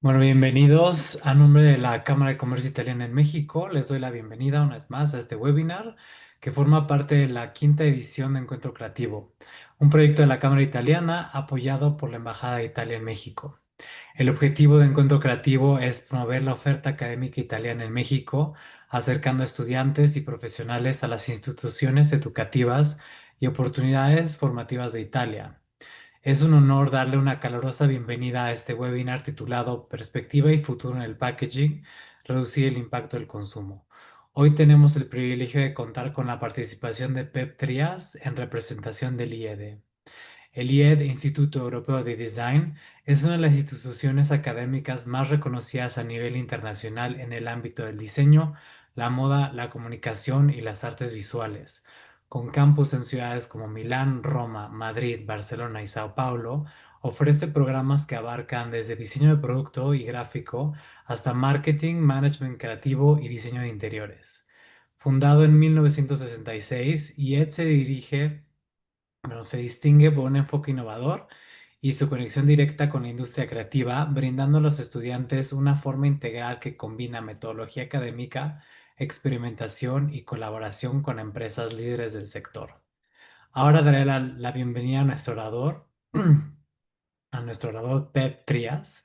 Bueno, bienvenidos a nombre de la Cámara de Comercio Italiana en México. Les doy la bienvenida una vez más a este webinar que forma parte de la quinta edición de Encuentro Creativo, un proyecto de la Cámara Italiana apoyado por la Embajada de Italia en México. El objetivo de Encuentro Creativo es promover la oferta académica italiana en México, acercando a estudiantes y profesionales a las instituciones educativas y oportunidades formativas de Italia. Es un honor darle una calurosa bienvenida a este webinar titulado Perspectiva y futuro en el packaging, reducir el impacto del consumo. Hoy tenemos el privilegio de contar con la participación de Pep Trias en representación del IED. El IED, Instituto Europeo de Design, es una de las instituciones académicas más reconocidas a nivel internacional en el ámbito del diseño, la moda, la comunicación y las artes visuales. Con campus en ciudades como Milán, Roma, Madrid, Barcelona y Sao Paulo, ofrece programas que abarcan desde diseño de producto y gráfico hasta marketing, management creativo y diseño de interiores. Fundado en 1966, IED se distingue por un enfoque innovador y su conexión directa con la industria creativa, brindando a los estudiantes una forma integral que combina metodología académica, experimentación y colaboración con empresas líderes del sector. Ahora daré la bienvenida a nuestro orador, Pep Trias.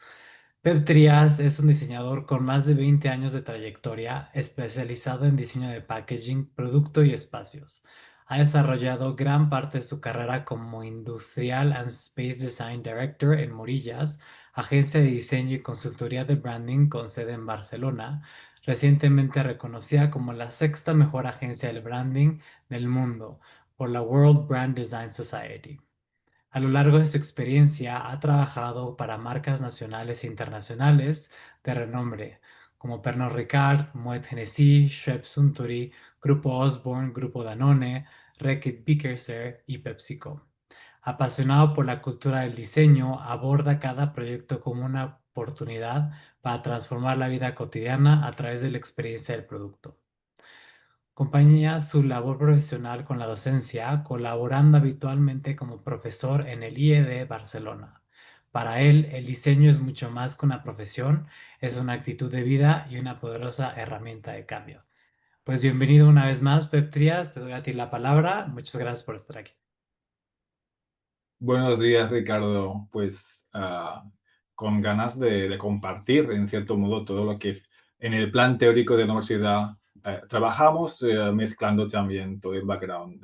Pep Trias es un diseñador con más de 20 años de trayectoria, especializado en diseño de packaging, producto y espacios. Ha desarrollado gran parte de su carrera como Industrial and Space Design Director en Morillas, agencia de diseño y consultoría de branding con sede en Barcelona, recientemente reconocida como la sexta mejor agencia de branding del mundo por la World Brand Design Society. A lo largo de su experiencia ha trabajado para marcas nacionales e internacionales de renombre, como Pernod Ricard, Moet Hennessy, Schweppes Suntory, Grupo Osborne, Grupo Danone, Reckitt Benckiser y PepsiCo. Apasionado por la cultura del diseño, aborda cada proyecto como una oportunidad para transformar la vida cotidiana a través de la experiencia del producto. Compañía su labor profesional con la docencia, colaborando habitualmente como profesor en el IED Barcelona. Para él, el diseño es mucho más que una profesión, es una actitud de vida y una poderosa herramienta de cambio. Pues bienvenido una vez más, Pep Trias, te doy a ti la palabra. Muchas gracias por estar aquí. Buenos días, Ricardo. Pues con ganas de compartir, en cierto modo, todo lo que en el plan teórico de la universidad trabajamos, mezclando también todo el background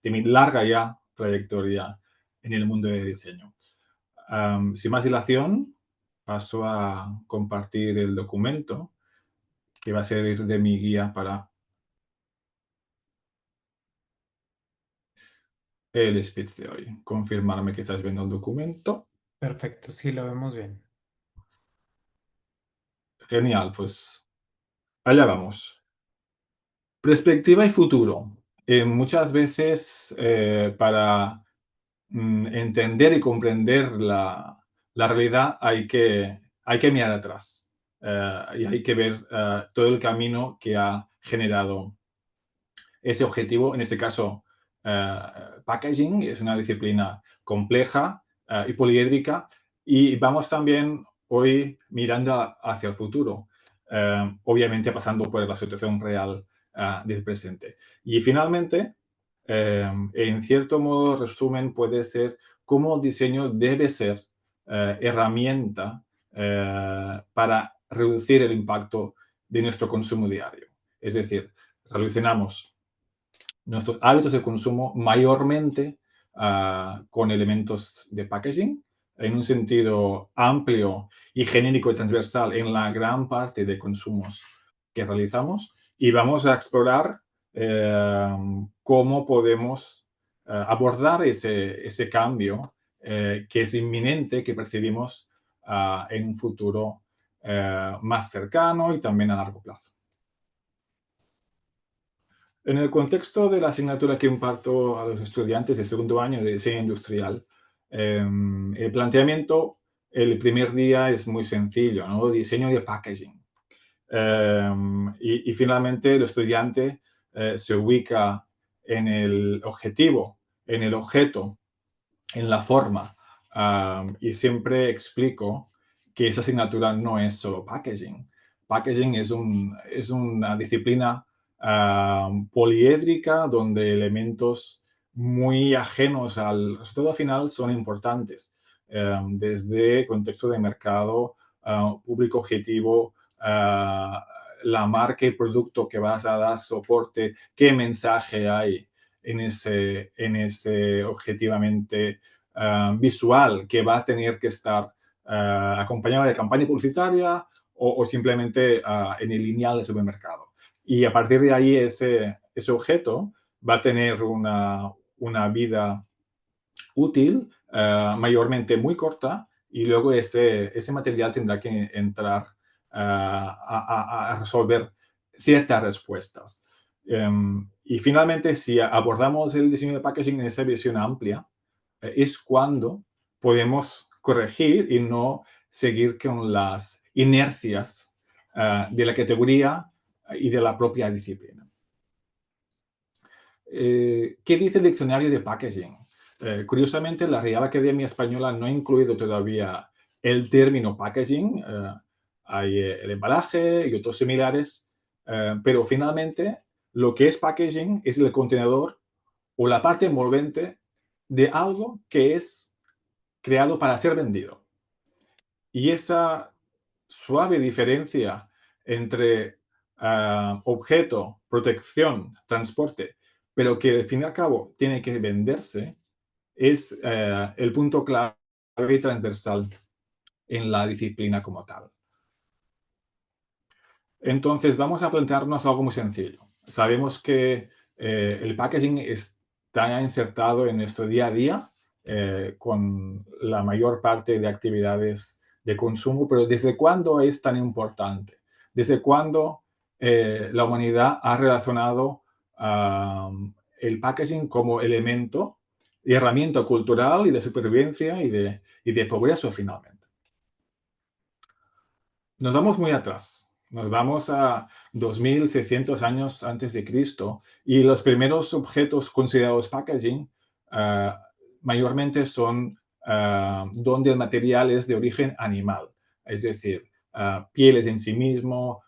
de mi larga ya trayectoria en el mundo de diseño. Sin más dilación, paso a compartir el documento que va a servir de mi guía para el speech de hoy. Confirmarme que estás viendo el documento. Perfecto, sí, lo vemos bien. Genial, pues allá vamos. Perspectiva y futuro. Muchas veces para entender y comprender la realidad hay que mirar atrás y hay que ver todo el camino que ha generado ese objetivo. En este caso, eh, packaging es una disciplina compleja y poliédrica, y vamos también hoy mirando hacia el futuro, obviamente pasando por la situación real del presente. Y finalmente, en cierto modo, resumen puede ser cómo el diseño debe ser herramienta para reducir el impacto de nuestro consumo diario. Es decir, relacionamos nuestros hábitos de consumo mayormente con elementos de packaging, en un sentido amplio y genérico y transversal en la gran parte de consumos que realizamos, y vamos a explorar eh, cómo podemos abordar ese cambio que es inminente, que percibimos en un futuro más cercano y también a largo plazo. En el contexto de la asignatura que imparto a los estudiantes de segundo año de diseño industrial, el planteamiento el primer día es muy sencillo, ¿no? Diseño de packaging. Y finalmente el estudiante se ubica en el objetivo, en el objeto, en la forma. Y siempre explico que esa asignatura no es solo packaging. Packaging es una disciplina poliédrica donde elementos muy ajenos al resultado final son importantes, desde contexto de mercado, público objetivo, la marca y producto que vas a dar soporte, qué mensaje hay en ese objetivamente visual que va a tener que estar acompañado de campaña publicitaria o simplemente en el lineal de supermercado. Y a partir de ahí ese objeto va a tener una vida útil, mayormente muy corta, y luego ese material tendrá que entrar a resolver ciertas respuestas. Y finalmente, si abordamos el diseño de packaging en esa visión amplia, es cuando podemos corregir y no seguir con las inercias de la categoría y de la propia disciplina. ¿Qué dice el diccionario de packaging? Curiosamente, la Real Academia Española no ha incluido todavía el término packaging. Hay el embalaje y otros similares, pero finalmente lo que es packaging es el contenedor o la parte envolvente de algo que es creado para ser vendido. Y esa suave diferencia entre objeto, protección, transporte, pero que al fin y al cabo tiene que venderse, es el punto clave y transversal en la disciplina como tal. Entonces, vamos a plantearnos algo muy sencillo. Sabemos que el packaging está insertado en nuestro día a día con la mayor parte de actividades de consumo, pero ¿desde cuándo es tan importante? ¿Desde cuándo la humanidad ha relacionado el packaging como elemento y herramienta cultural y de supervivencia y de progreso finalmente? Nos vamos muy atrás. Nos vamos a 2600 años antes de Cristo y los primeros objetos considerados packaging uh, mayormente son donde el material es de origen animal, es decir, pieles en sí mismo,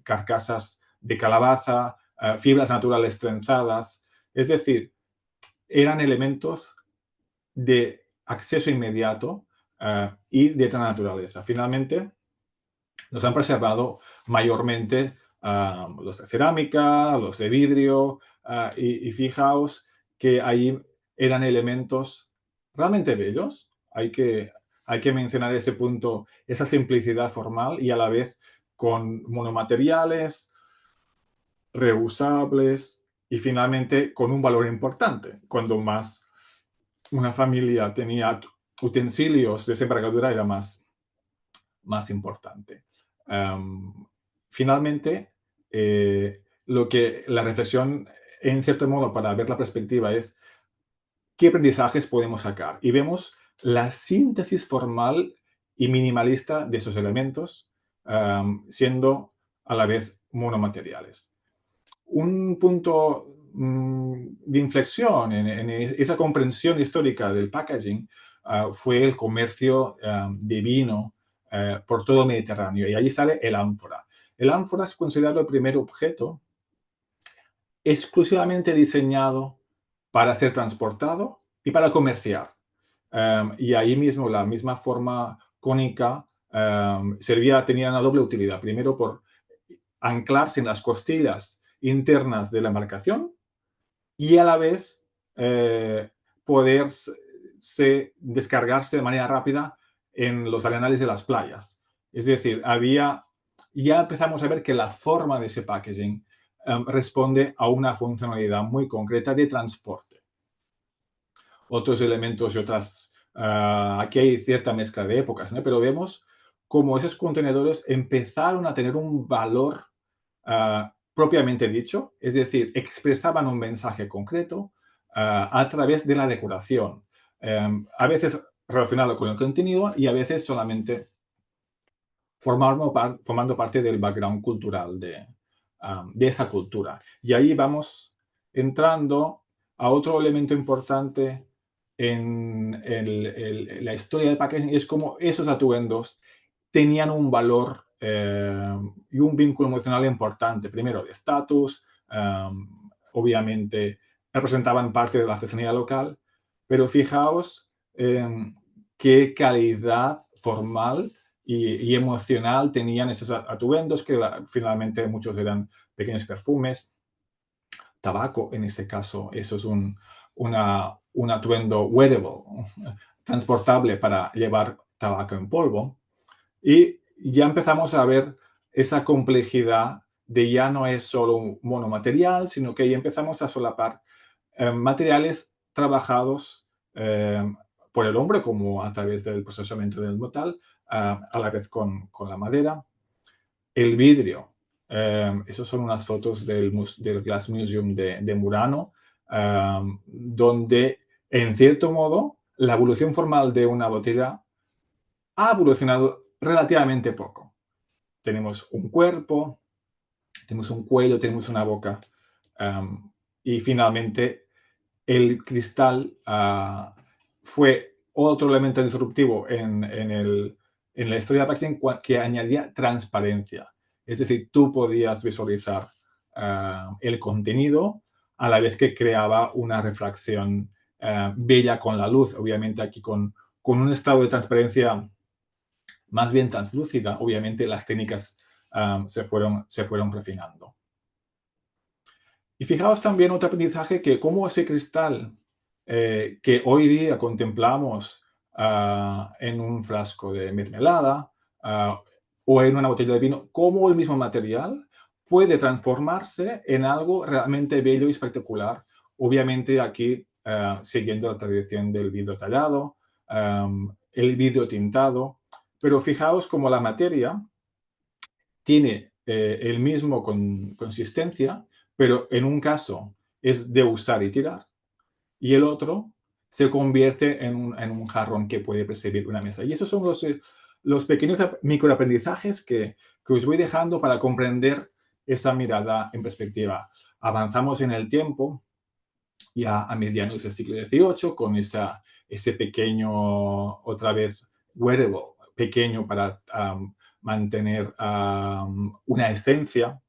carcasas de calabaza, fibras naturales trenzadas, es decir, eran elementos de acceso inmediato y de otra naturaleza. Finalmente, nos han preservado mayormente los de cerámica, los de vidrio, y fijaos que ahí eran elementos realmente bellos. Hay que mencionar ese punto, esa simplicidad formal y a la vez con monomateriales, reusables y finalmente con un valor importante. Cuando más una familia tenía utensilios de esa envergadura era más importante. Finalmente, la reflexión, en cierto modo, para ver la perspectiva es qué aprendizajes podemos sacar. Y vemos la síntesis formal y minimalista de esos elementos, siendo a la vez monomateriales. Un punto de inflexión en esa comprensión histórica del packaging fue el comercio de vino por todo el Mediterráneo. Y allí sale el ánfora. El ánfora es considerado el primer objeto exclusivamente diseñado para ser transportado y para comerciar. Y ahí mismo la misma forma cónica tenía una doble utilidad. Primero, por anclarse en las costillas internas de la embarcación y a la vez poder descargarse de manera rápida en los arenales de las playas. Es decir, ya empezamos a ver que la forma de ese packaging responde a una funcionalidad muy concreta de transporte. Otros elementos y aquí hay cierta mezcla de épocas, ¿no? Pero vemos cómo esos contenedores empezaron a tener un valor propiamente dicho, es decir, expresaban un mensaje concreto a través de la decoración, a veces relacionado con el contenido y a veces solamente formando parte del background cultural de esa cultura. Y ahí vamos entrando a otro elemento importante la historia del packaging es como esos atuendos tenían un valor y un vínculo emocional importante. Primero, de estatus, obviamente representaban parte de la artesanía local, pero fijaos qué calidad formal y emocional tenían esos atuendos, que finalmente muchos eran pequeños perfumes, tabaco en este caso. Eso es un atuendo wearable, transportable para llevar tabaco en polvo. Y ya empezamos a ver esa complejidad de ya no es solo un monomaterial, sino que ya empezamos a solapar materiales trabajados por el hombre, como a través del procesamiento del metal, a la vez con la madera. El vidrio. Esas son unas fotos del Glass Museum de Murano, donde, en cierto modo, la evolución formal de una botella ha evolucionado relativamente poco. Tenemos un cuerpo, tenemos un cuello, tenemos una boca, y finalmente el cristal fue otro elemento disruptivo en la historia de packaging, que añadía transparencia. Es decir, tú podías visualizar el contenido a la vez que creaba una refracción bella con la luz. Obviamente aquí con un estado de transparencia más bien translúcida, obviamente las técnicas se fueron refinando. Y fijaos también otro aprendizaje, que como ese cristal que hoy día contemplamos en un frasco de mermelada o en una botella de vino, como el mismo material puede transformarse en algo realmente bello y espectacular. Obviamente aquí siguiendo la tradición del vidrio tallado, el vidrio tintado, pero fijaos cómo la materia tiene el mismo consistencia, pero en un caso es de usar y tirar, y el otro se convierte en un jarrón que puede presidir una mesa. Y esos son los pequeños microaprendizajes que os voy dejando para comprender esa mirada en perspectiva. Avanzamos en el tiempo, ya a medianos del siglo XVIII, con ese pequeño, otra vez, wearable, pequeño para mantener una esencia.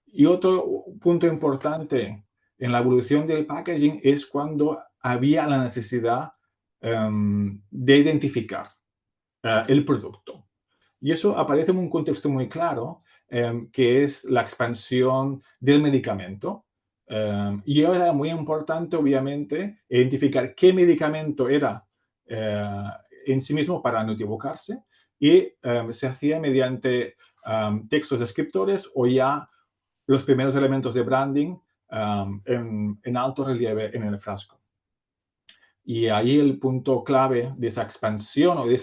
Y otro punto importante en la evolución del packaging es cuando había la necesidad de identificar el producto. Y eso aparece en un contexto muy claro, que es la expansión del medicamento. Y era muy importante, obviamente, identificar qué medicamento era eh, en sí mismo para no equivocarse. Y se hacía mediante textos descriptores o ya los primeros elementos de branding en alto relieve en el frasco. Y ahí el punto clave de esa expansión o de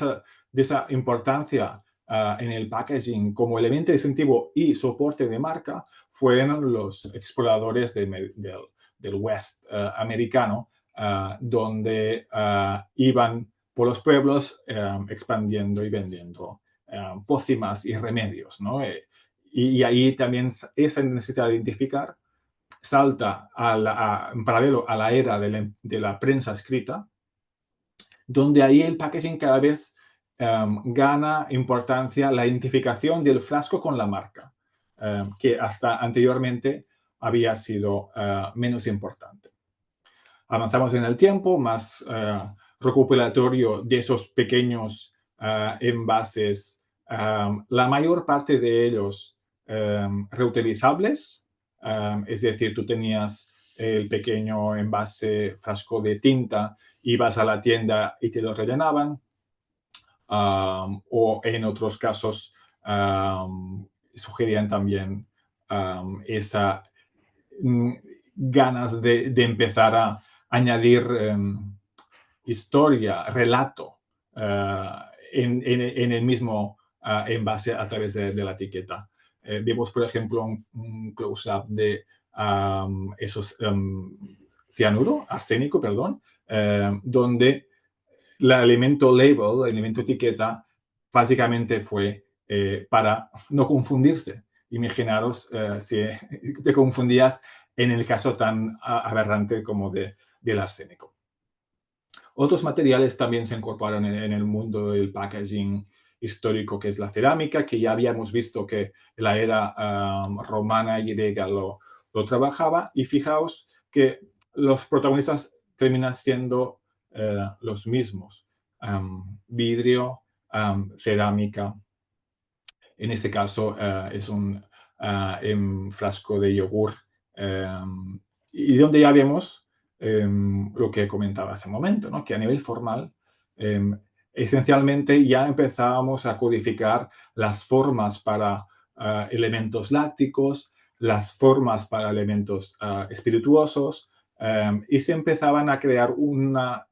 esa importancia en el packaging como elemento distintivo y soporte de marca fueron los exploradores del West americano, donde iban por los pueblos expandiendo y vendiendo pócimas y remedios, ¿no? Y ahí también esa necesidad de identificar salta en paralelo a la era de la prensa escrita, donde ahí el packaging cada vez gana importancia la identificación del frasco con la marca, que hasta anteriormente había sido menos importante. Avanzamos en el tiempo, más recopilatorio de esos pequeños envases, la mayor parte de ellos reutilizables, es decir, tú tenías el pequeño envase frasco de tinta, ibas a la tienda y te lo rellenaban, o en otros casos sugerían también esa ganas de empezar a añadir historia, relato en el mismo envase a través de la etiqueta. Vemos, por ejemplo, un close-up de esos cianuro, arsénico, perdón, donde el elemento label, el elemento etiqueta, básicamente fue para no confundirse. Imaginaros si te confundías en el caso tan aberrante como del arsénico. Otros materiales también se incorporaron en el mundo del packaging histórico, que es la cerámica, que ya habíamos visto que la era romana y griega lo trabajaba. Y fijaos que los protagonistas terminan siendo los mismos. Vidrio, cerámica. En este caso es un frasco de yogur. eh, y donde ya vemos lo que comentaba hace un momento, ¿no? Que a nivel formal, eh, esencialmente ya empezábamos a codificar las formas para elementos lácticos, las formas para elementos espirituosos, y se empezaban a crear una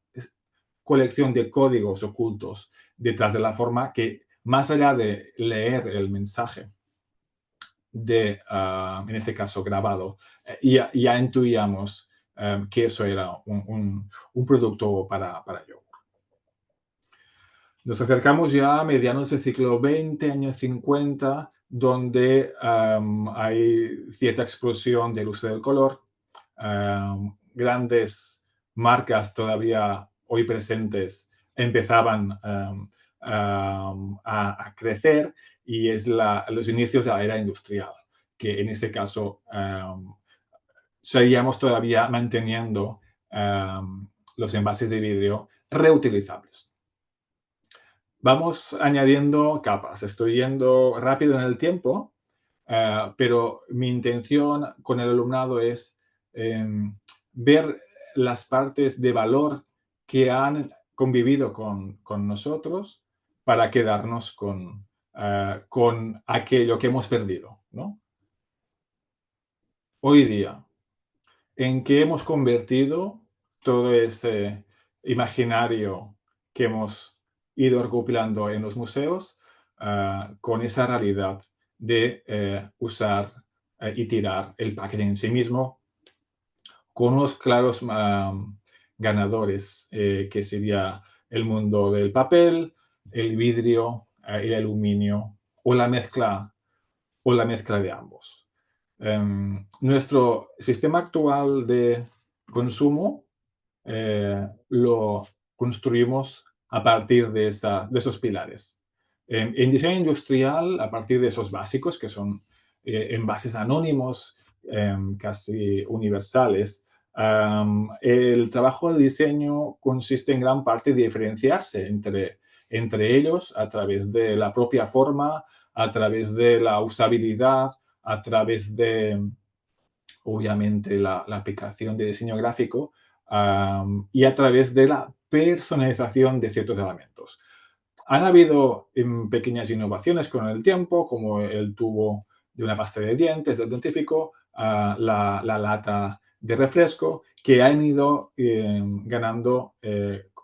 colección de códigos ocultos detrás de la forma que, más allá de leer el mensaje en este caso grabado, ya intuíamos que eso era un producto para yo. Nos acercamos ya a medianos del siglo XX, años 50, donde hay cierta explosión del uso del color. Grandes marcas todavía hoy presentes empezaban a crecer, y es los inicios de la era industrial, que en este caso seguíamos todavía manteniendo los envases de vidrio reutilizables. Vamos añadiendo capas. Estoy yendo rápido en el tiempo, pero mi intención con el alumnado es ver las partes de valor que han convivido con nosotros para quedarnos con aquello que hemos perdido, ¿no? Hoy día, ¿en qué hemos convertido todo ese imaginario que hemos ido recopilando en los museos con esa realidad de usar y tirar el packaging en sí mismo, con unos claros ganadores, que sería el mundo del papel, el vidrio, el aluminio o la mezcla de ambos? Nuestro sistema actual de consumo lo construimos a partir de esos pilares. En diseño industrial, a partir de esos básicos, que son envases anónimos, casi universales, el trabajo de diseño consiste en gran parte en diferenciarse entre ellos a través de la propia forma, a través de la usabilidad, a través de, obviamente, la aplicación de diseño gráfico, y a través de la personalización de ciertos elementos. Han habido pequeñas innovaciones con el tiempo, como el tubo de una pasta de dientes, del dentífrico, la lata de refresco, que han ido ganando,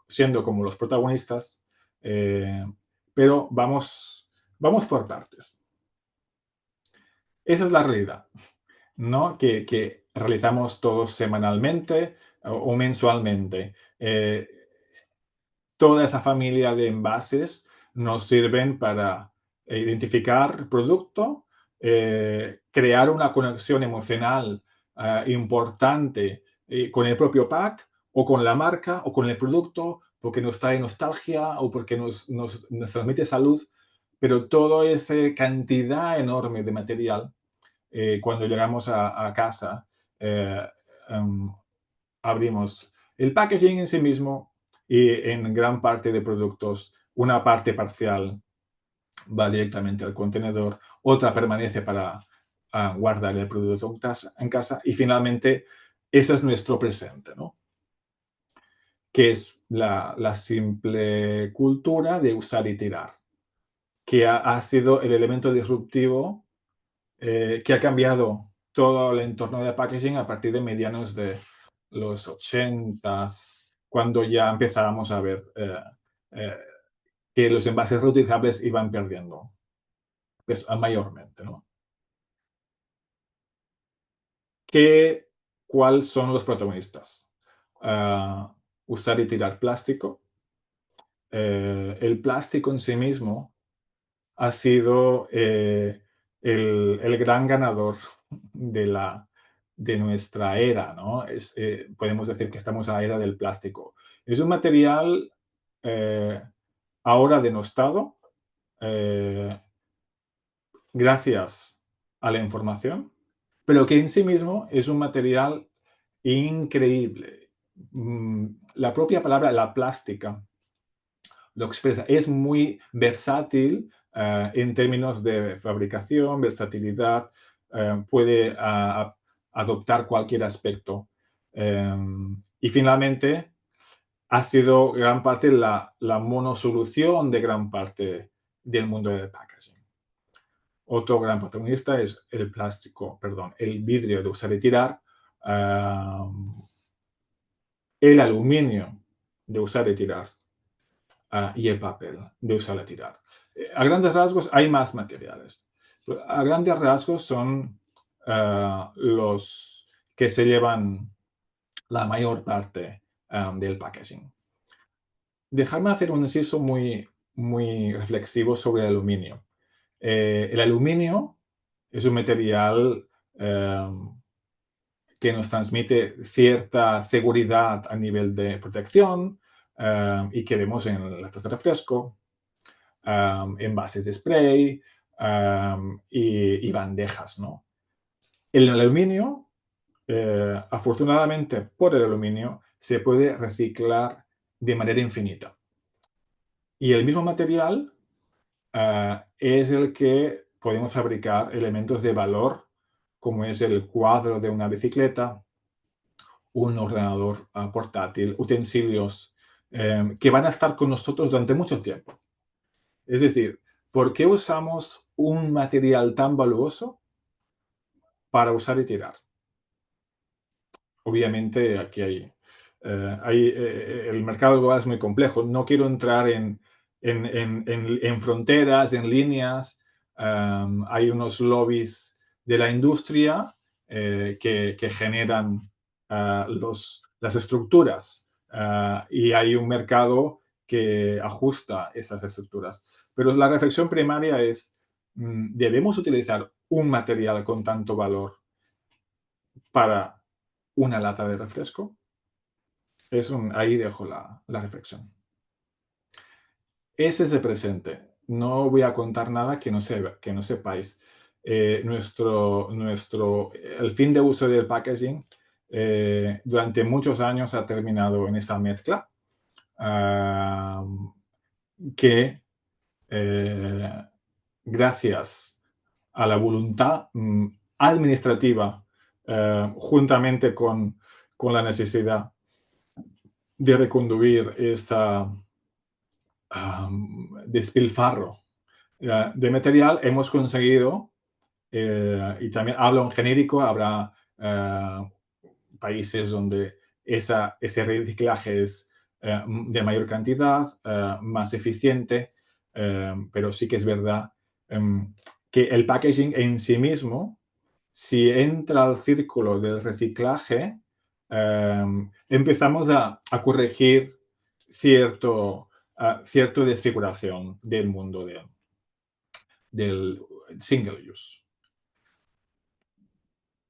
siendo como los protagonistas, pero vamos por partes. Esa es la realidad, ¿no? Que realizamos todos semanalmente o mensualmente. Toda esa familia de envases nos sirven para identificar producto, crear una conexión emocional importante con el propio pack o con la marca o con el producto, porque nos trae nostalgia o porque nos transmite salud, pero toda esa cantidad enorme de material, cuando llegamos a casa, eh, em, abrimos el packaging en sí mismo, y en gran parte de productos una parte parcial va directamente al contenedor, otra permanece para guardar el producto en casa, y finalmente ese es nuestro presente, ¿no? Que es la simple cultura de usar y tirar, que ha sido el elemento disruptivo que ha cambiado todo el entorno de packaging a partir de medianos de los 80s, cuando ya empezábamos a ver eh, que los envases reutilizables iban perdiendo, pues, mayormente, ¿no? ¿Cuáles son los protagonistas? Ah, Usar y tirar plástico. El plástico en sí mismo ha sido el gran ganador de de nuestra era, ¿no? Podemos decir que estamos en la era del plástico. Es un material ahora denostado eh, gracias a la información, pero que en sí mismo es un material increíble. La propia palabra, la plástica, lo expresa. Es muy versátil en términos de fabricación, versatilidad, puede adoptar cualquier aspecto. Y finalmente, ha sido gran parte la monosolución de gran parte del mundo del packaging. Otro gran protagonista es el plástico, perdón, el vidrio de usar y tirar, el aluminio de usar y tirar, y el papel de usar y tirar. A grandes rasgos hay más materiales. A grandes rasgos son los que se llevan la mayor parte del packaging. Dejarme hacer un inciso muy reflexivo sobre el aluminio. El aluminio es un material que nos transmite cierta seguridad a nivel de protección y que vemos en latas de refresco, envases de spray y bandejas, ¿no? El aluminio, afortunadamente por el aluminio, se puede reciclar de manera infinita. Y el mismo material es el que podemos fabricar elementos de valor, como es el cuadro de una bicicleta, un ordenador portátil, utensilios que van a estar con nosotros durante mucho tiempo. Es decir, ¿por qué usamos un material tan valuoso para usar y tirar? Obviamente aquí el mercado global es muy complejo. No quiero entrar en fronteras, en líneas. Hay unos lobbies de la industria que generan las estructuras y hay un mercado que ajusta esas estructuras. Pero la reflexión primaria es, ¿debemos utilizar un material con tanto valor para una lata de refresco? Ahí dejo la reflexión. Ese es el presente. No voy a contar nada que no sepáis. El fin de uso del packaging durante muchos años ha terminado en esta mezcla que eh, gracias a la voluntad administrativa juntamente con la necesidad de reconducir esta despilfarro de material, hemos conseguido, y también hablo en genérico, habrá países donde ese reciclaje es de mayor cantidad, más eficiente, pero sí que es verdad que el packaging en sí mismo, si entra al círculo del reciclaje, empezamos a corregir cierta desfiguración del mundo del single use.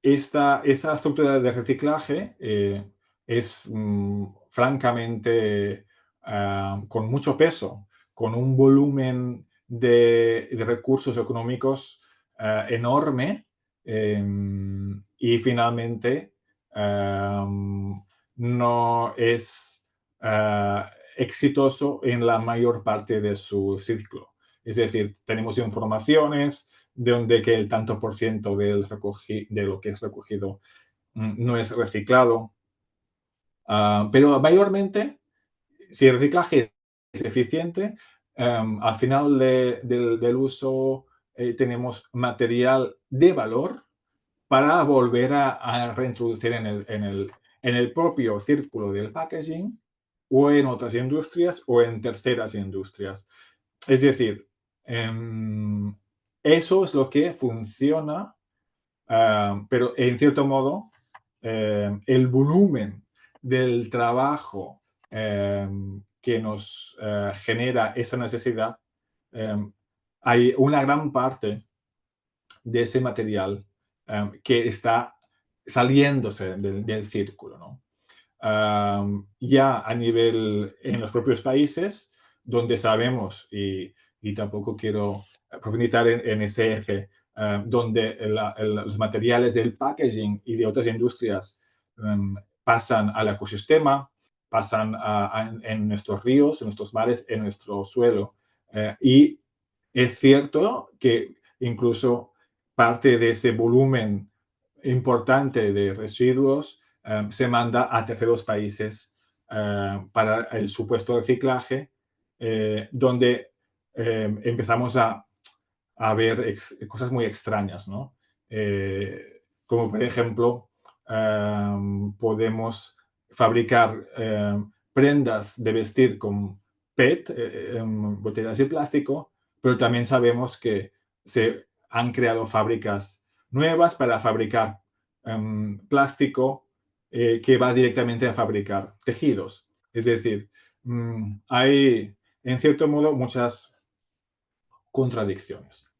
Esa estructura de reciclaje es francamente con mucho peso, con un volumen de recursos económicos enorme y finalmente no es exitoso en la mayor parte de su ciclo. Es decir, tenemos informaciones de donde que el tanto por ciento de lo que es recogido no es reciclado. Pero mayormente, si el reciclaje es eficiente, al final del uso tenemos material de valor para volver a reintroducir en el propio círculo del packaging o en otras industrias o en terceras industrias. Es decir, eso es lo que funciona, pero en cierto modo, el volumen del trabajo que nos genera esa necesidad, hay una gran parte de ese material que está saliéndose del círculo, ¿no? Ya a nivel en los propios países, donde sabemos, y tampoco quiero profundizar en ese eje, donde los materiales del packaging y de otras industrias pasan al ecosistema, pasan en nuestros ríos, en nuestros mares, en nuestro suelo. Y es cierto que incluso parte de ese volumen importante de residuos se manda a terceros países para el supuesto reciclaje, donde empezamos a ver cosas muy extrañas, ¿no? Como por ejemplo, podemos fabricar prendas de vestir con PET, botellas de plástico, pero también sabemos que se han creado fábricas nuevas para fabricar plástico que va directamente a fabricar tejidos. Es decir, hay en cierto modo muchas contradicciones.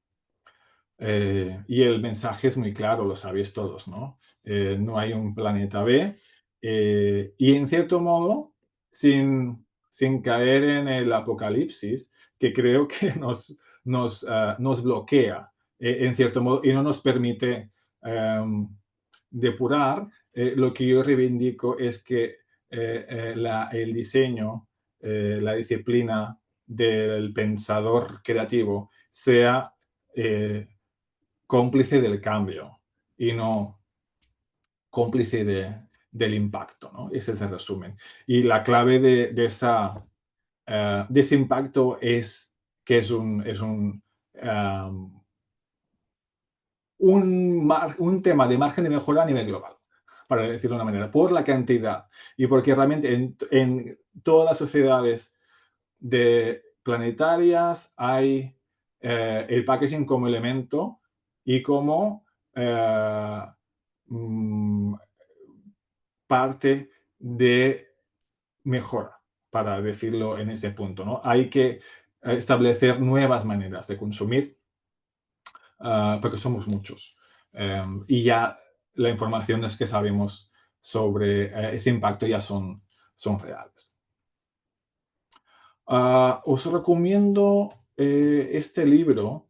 Y el mensaje es muy claro, lo sabéis todos, ¿no? No hay un planeta B. Y en cierto modo, sin caer en el apocalipsis, que creo que nos bloquea, en cierto modo, y no nos permite depurar, lo que yo reivindico es que el diseño, la disciplina del pensador creativo sea cómplice del cambio y no cómplice del impacto, ¿no? Ese es el resumen. Y la clave de ese impacto es que un tema de margen de mejora a nivel global, para decirlo de una manera, por la cantidad y porque realmente en todas las sociedades planetarias hay el packaging como elemento y como mm, parte de mejora, para decirlo en ese punto, ¿no? Hay que establecer nuevas maneras de consumir porque somos muchos. Y ya la información es que sabemos sobre ese impacto ya son reales. Os recomiendo este libro,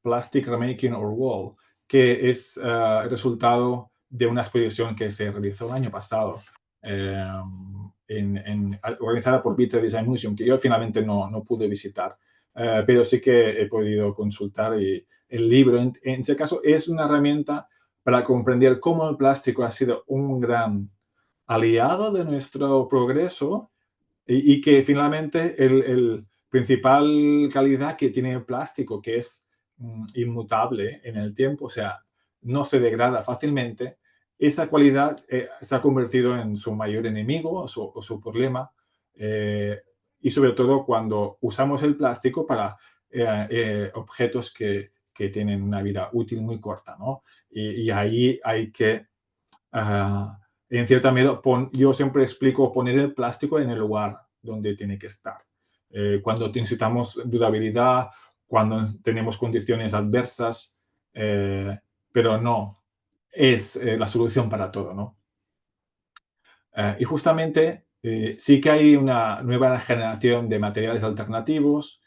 Plastic Remaking Our World, que es el resultado de una exposición que se realizó el año pasado, organizada por Vitra Design Museum, que yo finalmente no pude visitar, pero sí que he podido consultar y el libro, en ese caso, es una herramienta para comprender cómo el plástico ha sido un gran aliado de nuestro progreso y que finalmente el principal calidad que tiene el plástico, que es inmutable en el tiempo, o sea, no se degrada fácilmente, esa cualidad se ha convertido en su mayor enemigo o su problema, y sobre todo cuando usamos el plástico para objetos que tienen una vida útil muy corta, ¿no? Y ahí hay que en cierta medida, yo siempre explico poner el plástico en el lugar donde tiene que estar. Cuando necesitamos durabilidad, cuando tenemos condiciones adversas, pero no es la solución para todo, ¿no? Y justamente sí que hay una nueva generación de materiales alternativos.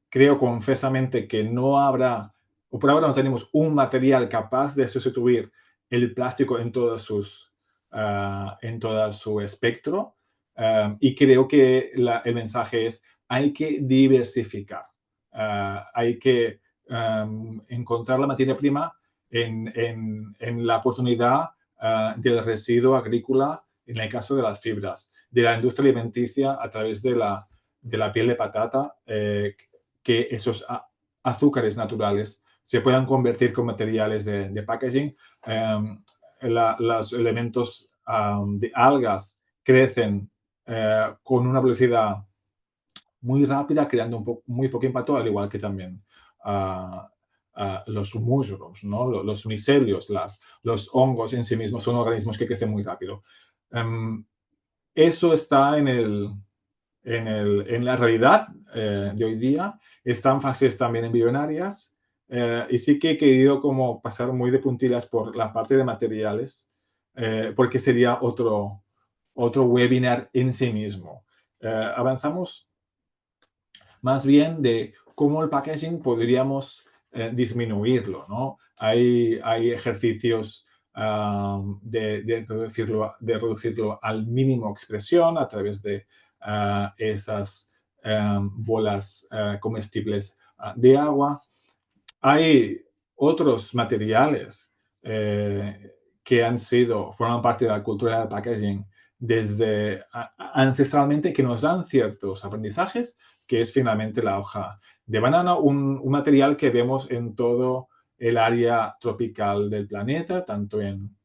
Creo confesamente que no habrá, o por ahora no tenemos un material capaz de sustituir el plástico en todo su espectro. Y creo que el mensaje es, hay que diversificar. Hay que encontrar la materia prima en la oportunidad del residuo agrícola en el caso de las fibras, de la industria alimenticia a través de la piel de patata, que esos azúcares naturales se puedan convertir con materiales de packaging. Los elementos de algas crecen con una velocidad muy rápida, creando muy poco impacto, al igual que también los mushrooms, ¿no? Los micelios, los hongos en sí mismos son organismos que crecen muy rápido. Eso está en la realidad de hoy día. Están fases también embrionarias. Y sí que he querido como pasar muy de puntillas por la parte de materiales, porque sería otro webinar en sí mismo. Avanzamos más bien de cómo el packaging podríamos disminuirlo, ¿no? Hay ejercicios de reducirlo al mínimo expresión a través de esas bolas comestibles de agua. Hay otros materiales que forman parte de la cultura del packaging desde ancestralmente, que nos dan ciertos aprendizajes, que es finalmente la hoja de banana, un material que vemos en todo el área tropical del planeta, tanto en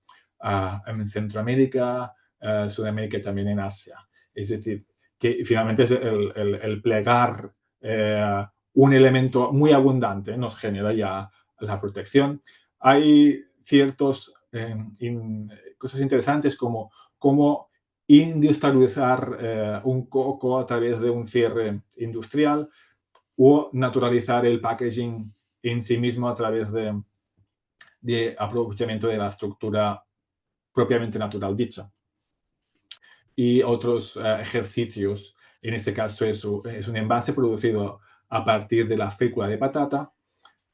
Centroamérica, Sudamérica y también en Asia. Es decir, que finalmente es el plegar un elemento muy abundante nos genera ya la protección. Hay ciertas cosas interesantes como cómo industrializar un coco a través de un cierre industrial o naturalizar el packaging en sí mismo a través de aprovechamiento de la estructura propiamente natural dicha. Y otros ejercicios, en este caso es un envase producido a partir de la fécula de patata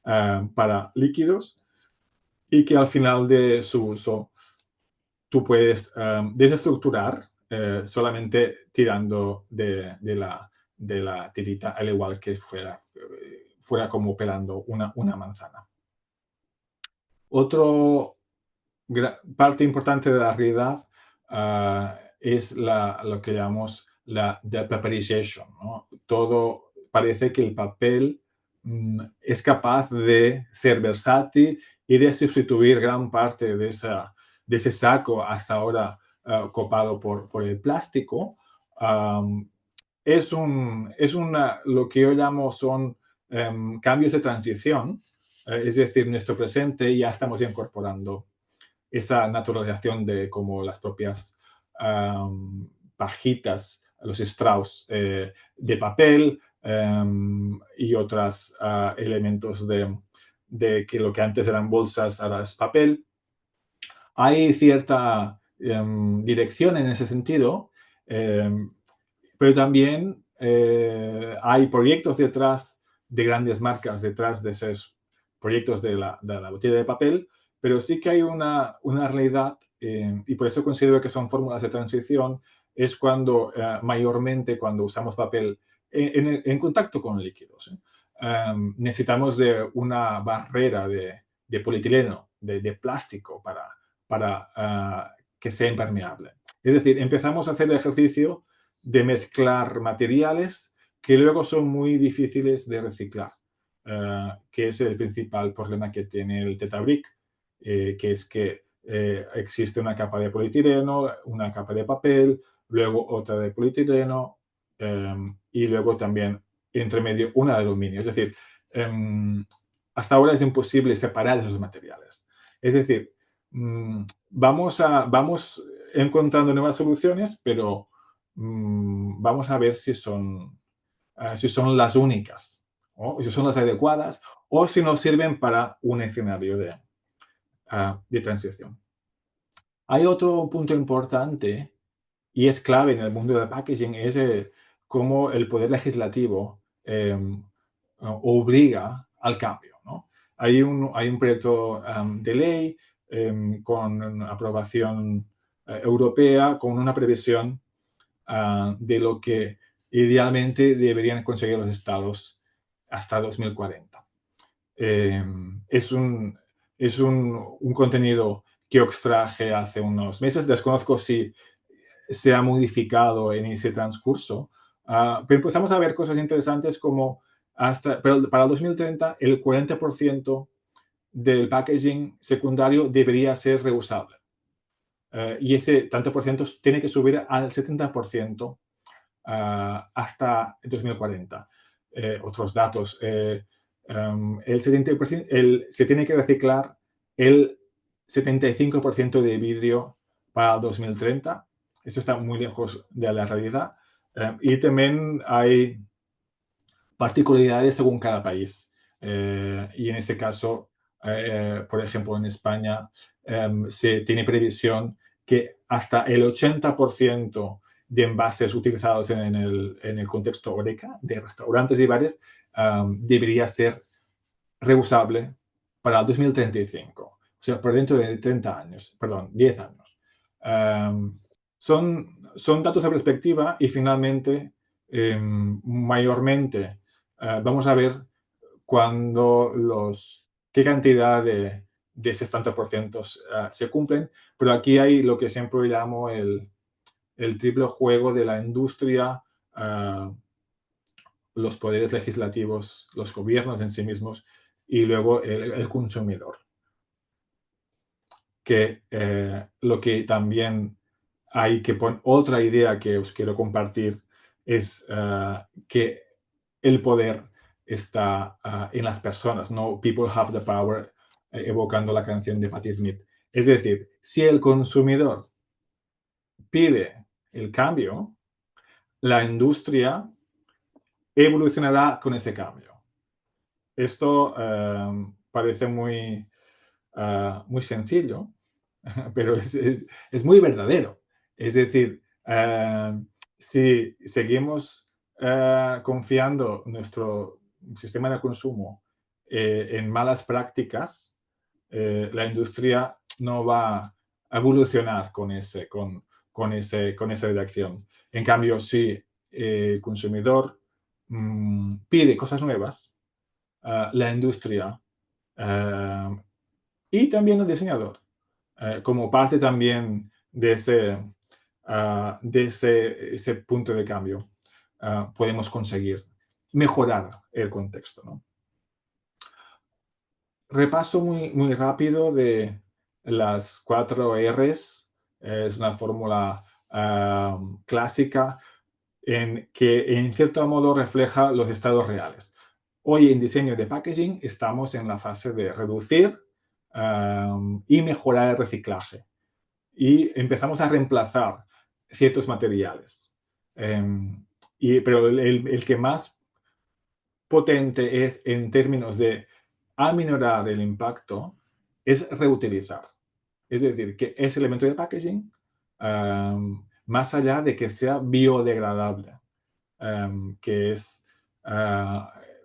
para líquidos y que al final de su uso tú puedes desestructurar solamente tirando de la tirita, al igual que fuera como pelando una manzana. Otro parte importante de la realidad es lo que llamamos la depaperization, ¿no? Todo parece que el papel es capaz de ser versátil y de sustituir gran parte de ese saco hasta ahora copado por el plástico. Um, lo que yo llamo son cambios de transición, es decir, nuestro presente ya estamos incorporando esa naturalización de como las propias pajitas, los straws de papel y otros elementos de que lo que antes eran bolsas ahora es papel. Hay cierta dirección en ese sentido, pero también hay proyectos detrás de grandes marcas, detrás de esos proyectos de la botella de papel, pero sí que hay una realidad, y por eso considero que son fórmulas de transición, es cuando mayormente cuando usamos papel en contacto con líquidos. Necesitamos de una barrera de polietileno, de plástico para que sea impermeable. Es decir, empezamos a hacer el ejercicio de mezclar materiales que luego son muy difíciles de reciclar, que es el principal problema que tiene el Tetabric, que es que existe una capa de polietileno, una capa de papel, luego otra de polietileno y luego también entre medio una de aluminio. Es decir, hasta ahora es imposible separar esos materiales. Es decir, vamos encontrando nuevas soluciones, pero vamos a ver si son las únicas, o si son las adecuadas, o si nos sirven para un escenario de transición. Hay otro punto importante y es clave en el mundo del packaging, es cómo el poder legislativo obliga al cambio, ¿no? Hay un proyecto de ley con aprobación europea, con una previsión de lo que idealmente deberían conseguir los estados hasta 2040. Eh, es un, es un contenido que extraje hace unos meses. Desconozco si se ha modificado en ese transcurso, pero empezamos a ver cosas interesantes como pero para el 2030 el 40% del packaging secundario debería ser reusable. Y ese tanto por ciento tiene que subir al 70% hasta 2040. Otros datos. El 70%, se tiene que reciclar el 75% de vidrio para el 2030. Eso está muy lejos de la realidad. Y también hay particularidades según cada país. Y en ese caso, por ejemplo, en España se tiene previsión que hasta el 80% de envases utilizados en el contexto Horeca, de restaurantes y bares, debería ser reusable para el 2035. O sea, por dentro de 30 años, perdón, 10 años. Um, son datos de perspectiva y finalmente, mayormente, vamos a ver cuando qué cantidad de ese tantos por ciento se cumplen, pero aquí hay lo que siempre llamo el triple juego de la industria, los poderes legislativos, los gobiernos en sí mismos y luego el consumidor. Que lo que también hay que poner, otra idea que os quiero compartir es que el poder está en las personas, ¿no? People have the power, evocando la canción de Patti Smith. Es decir, si el consumidor pide el cambio, la industria evolucionará con ese cambio. Esto parece muy sencillo, pero es muy verdadero. Es decir, si seguimos confiando nuestro sistema de consumo en malas prácticas, la industria no va a evolucionar con esa redacción. En cambio, si el consumidor pide cosas nuevas, la industria y también el diseñador, como parte también de ese punto de cambio, podemos conseguir mejorar el contexto, ¿no? Repaso muy rápido de las 4 Rs. Es una fórmula clásica que en cierto modo refleja los estados reales. Hoy en diseño de packaging estamos en la fase de reducir y mejorar el reciclaje. Y empezamos a reemplazar ciertos materiales. Pero el que más potente es en términos de aminorar el impacto es reutilizar. Es decir, que ese elemento de packaging, más allá de que sea biodegradable, que es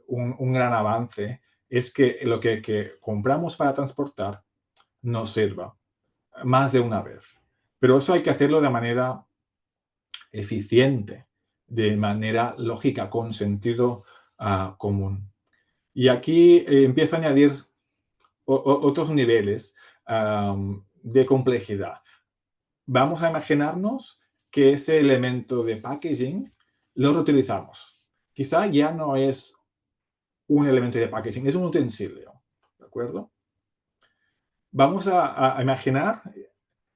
un gran avance, es que lo que compramos para transportar nos sirva más de una vez. Pero eso hay que hacerlo de manera eficiente, de manera lógica, con sentido común. Y aquí empiezo a añadir otros niveles de complejidad. Vamos a imaginarnos que ese elemento de packaging lo reutilizamos. Quizá ya no es un elemento de packaging, es un utensilio, ¿de acuerdo? Vamos a imaginar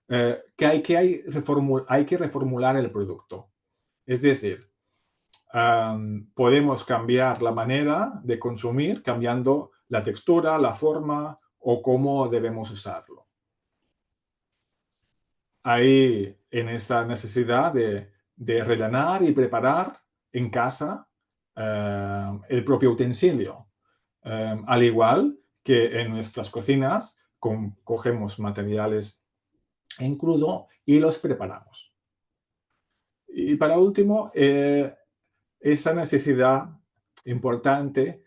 que hay que reformular el producto. Es decir, podemos cambiar la manera de consumir cambiando la textura, la forma o cómo debemos usarlo. Ahí, en esa necesidad de rellenar y preparar en casa el propio utensilio. Al igual que en nuestras cocinas, cogemos materiales en crudo y los preparamos. Y para último, esa necesidad importante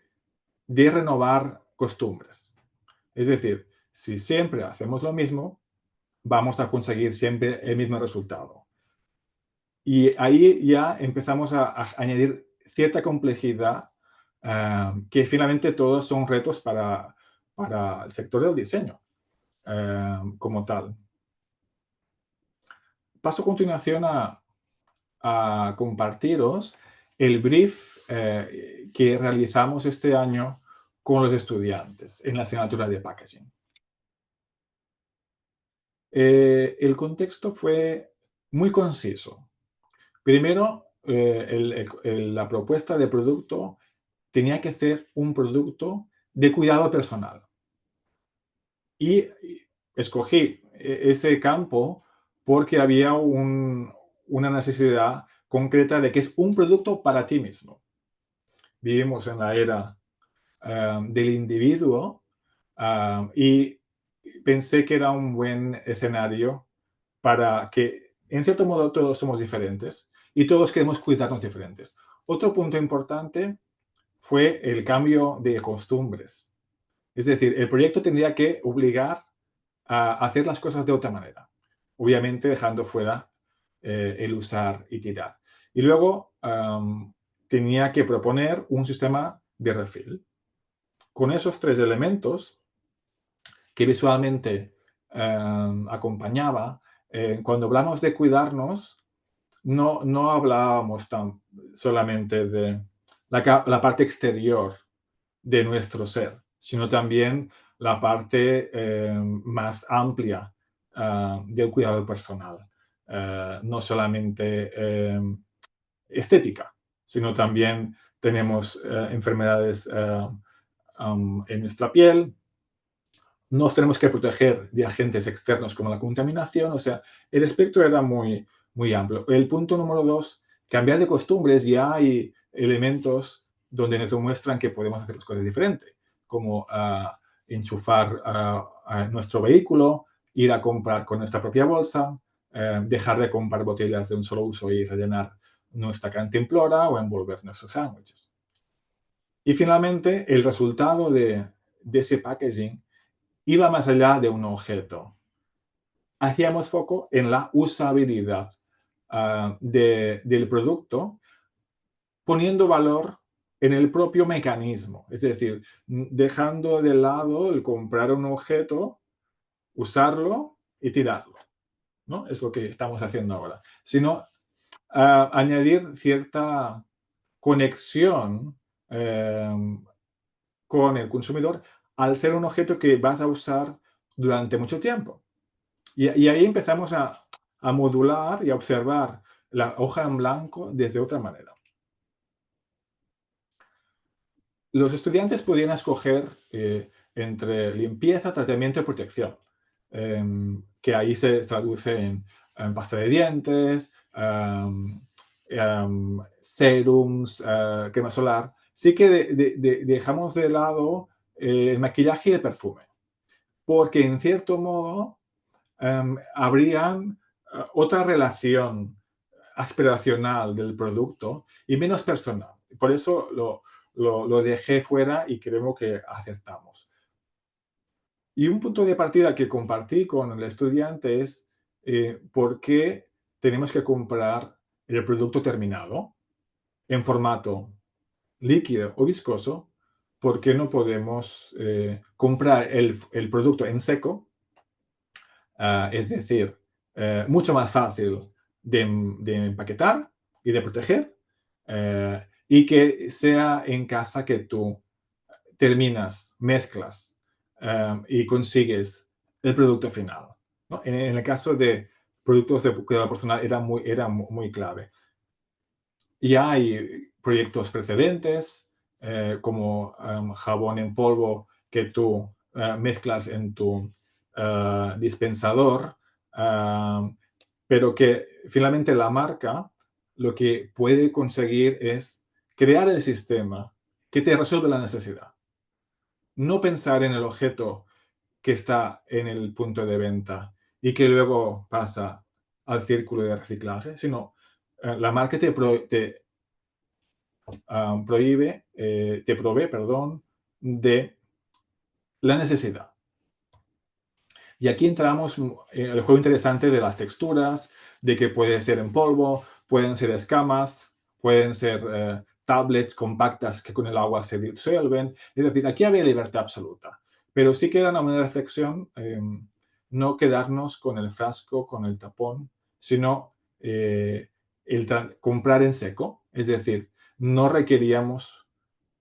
de renovar costumbres. Es decir, si siempre hacemos lo mismo, vamos a conseguir siempre el mismo resultado. Y ahí ya empezamos a añadir cierta complejidad, que finalmente todos son retos para el sector del diseño como tal. Paso a continuación a compartiros el brief que realizamos este año con los estudiantes en la asignatura de packaging. El contexto fue muy conciso. Primero, la propuesta de producto tenía que ser un producto de cuidado personal. Y escogí ese campo porque había una necesidad concreta de que es un producto para ti mismo. Vivimos en la era del individuo, y pensé que era un buen escenario para que, en cierto modo, todos somos diferentes y todos queremos cuidarnos diferentes. Otro punto importante fue el cambio de costumbres. Es decir, el proyecto tendría que obligar a hacer las cosas de otra manera, obviamente dejando fuera el usar y tirar. Y luego tenía que proponer un sistema de refill. Con esos tres elementos que visualmente acompañaba, cuando hablamos de cuidarnos, no hablábamos solamente de la parte exterior de nuestro ser, sino también la parte más amplia del cuidado personal. No solamente estética, sino también tenemos enfermedades en nuestra piel, nos tenemos que proteger de agentes externos como la contaminación, o sea, el espectro era muy, muy amplio. El punto número dos, cambiar de costumbres. Ya hay elementos donde nos demuestran que podemos hacer las cosas diferentes, como enchufar a nuestro vehículo, ir a comprar con nuestra propia bolsa, dejar de comprar botellas de un solo uso y rellenar nuestra cantimplora o envolver nuestros sándwiches. Y finalmente, el resultado de ese packaging iba más allá de un objeto. Hacíamos foco en la usabilidad del producto, poniendo valor en el propio mecanismo. Es decir, dejando de lado el comprar un objeto, usarlo y tirarlo, ¿no? Es lo que estamos haciendo ahora. Sino añadir cierta conexión con el consumidor al ser un objeto que vas a usar durante mucho tiempo. Y ahí empezamos a modular y a observar la hoja en blanco desde otra manera. Los estudiantes podían escoger entre limpieza, tratamiento y protección, que ahí se traduce en pasta de dientes, serums, crema solar. Sí que dejamos de lado el maquillaje y el perfume, porque en cierto modo habrían otra relación aspiracional del producto y menos personal. Por eso lo dejé fuera y creo que acertamos. Y un punto de partida que compartí con el estudiante es por qué tenemos que comprar el producto terminado en formato líquido o viscoso, por qué no podemos comprar el producto en seco. Es decir, mucho más fácil de empaquetar y de proteger, y que sea en casa que tú terminas, mezclas y consigues el producto final, ¿no? En el caso de productos de cuidado personal era muy clave. Y hay proyectos precedentes, como jabón en polvo que tú mezclas en tu dispensador, pero que finalmente la marca lo que puede conseguir es crear el sistema que te resuelve la necesidad. No pensar en el objeto que está en el punto de venta y que luego pasa al círculo de reciclaje, sino la marca te provee, perdón, de la necesidad. Y aquí entramos en el juego interesante de las texturas, de que puede ser en polvo, pueden ser escamas, pueden ser tablets compactas que con el agua se disuelven. Es decir, aquí había libertad absoluta. Pero sí queda una reflexión, no quedarnos con el frasco, con el tapón, sino comprar en seco. Es decir, no requeríamos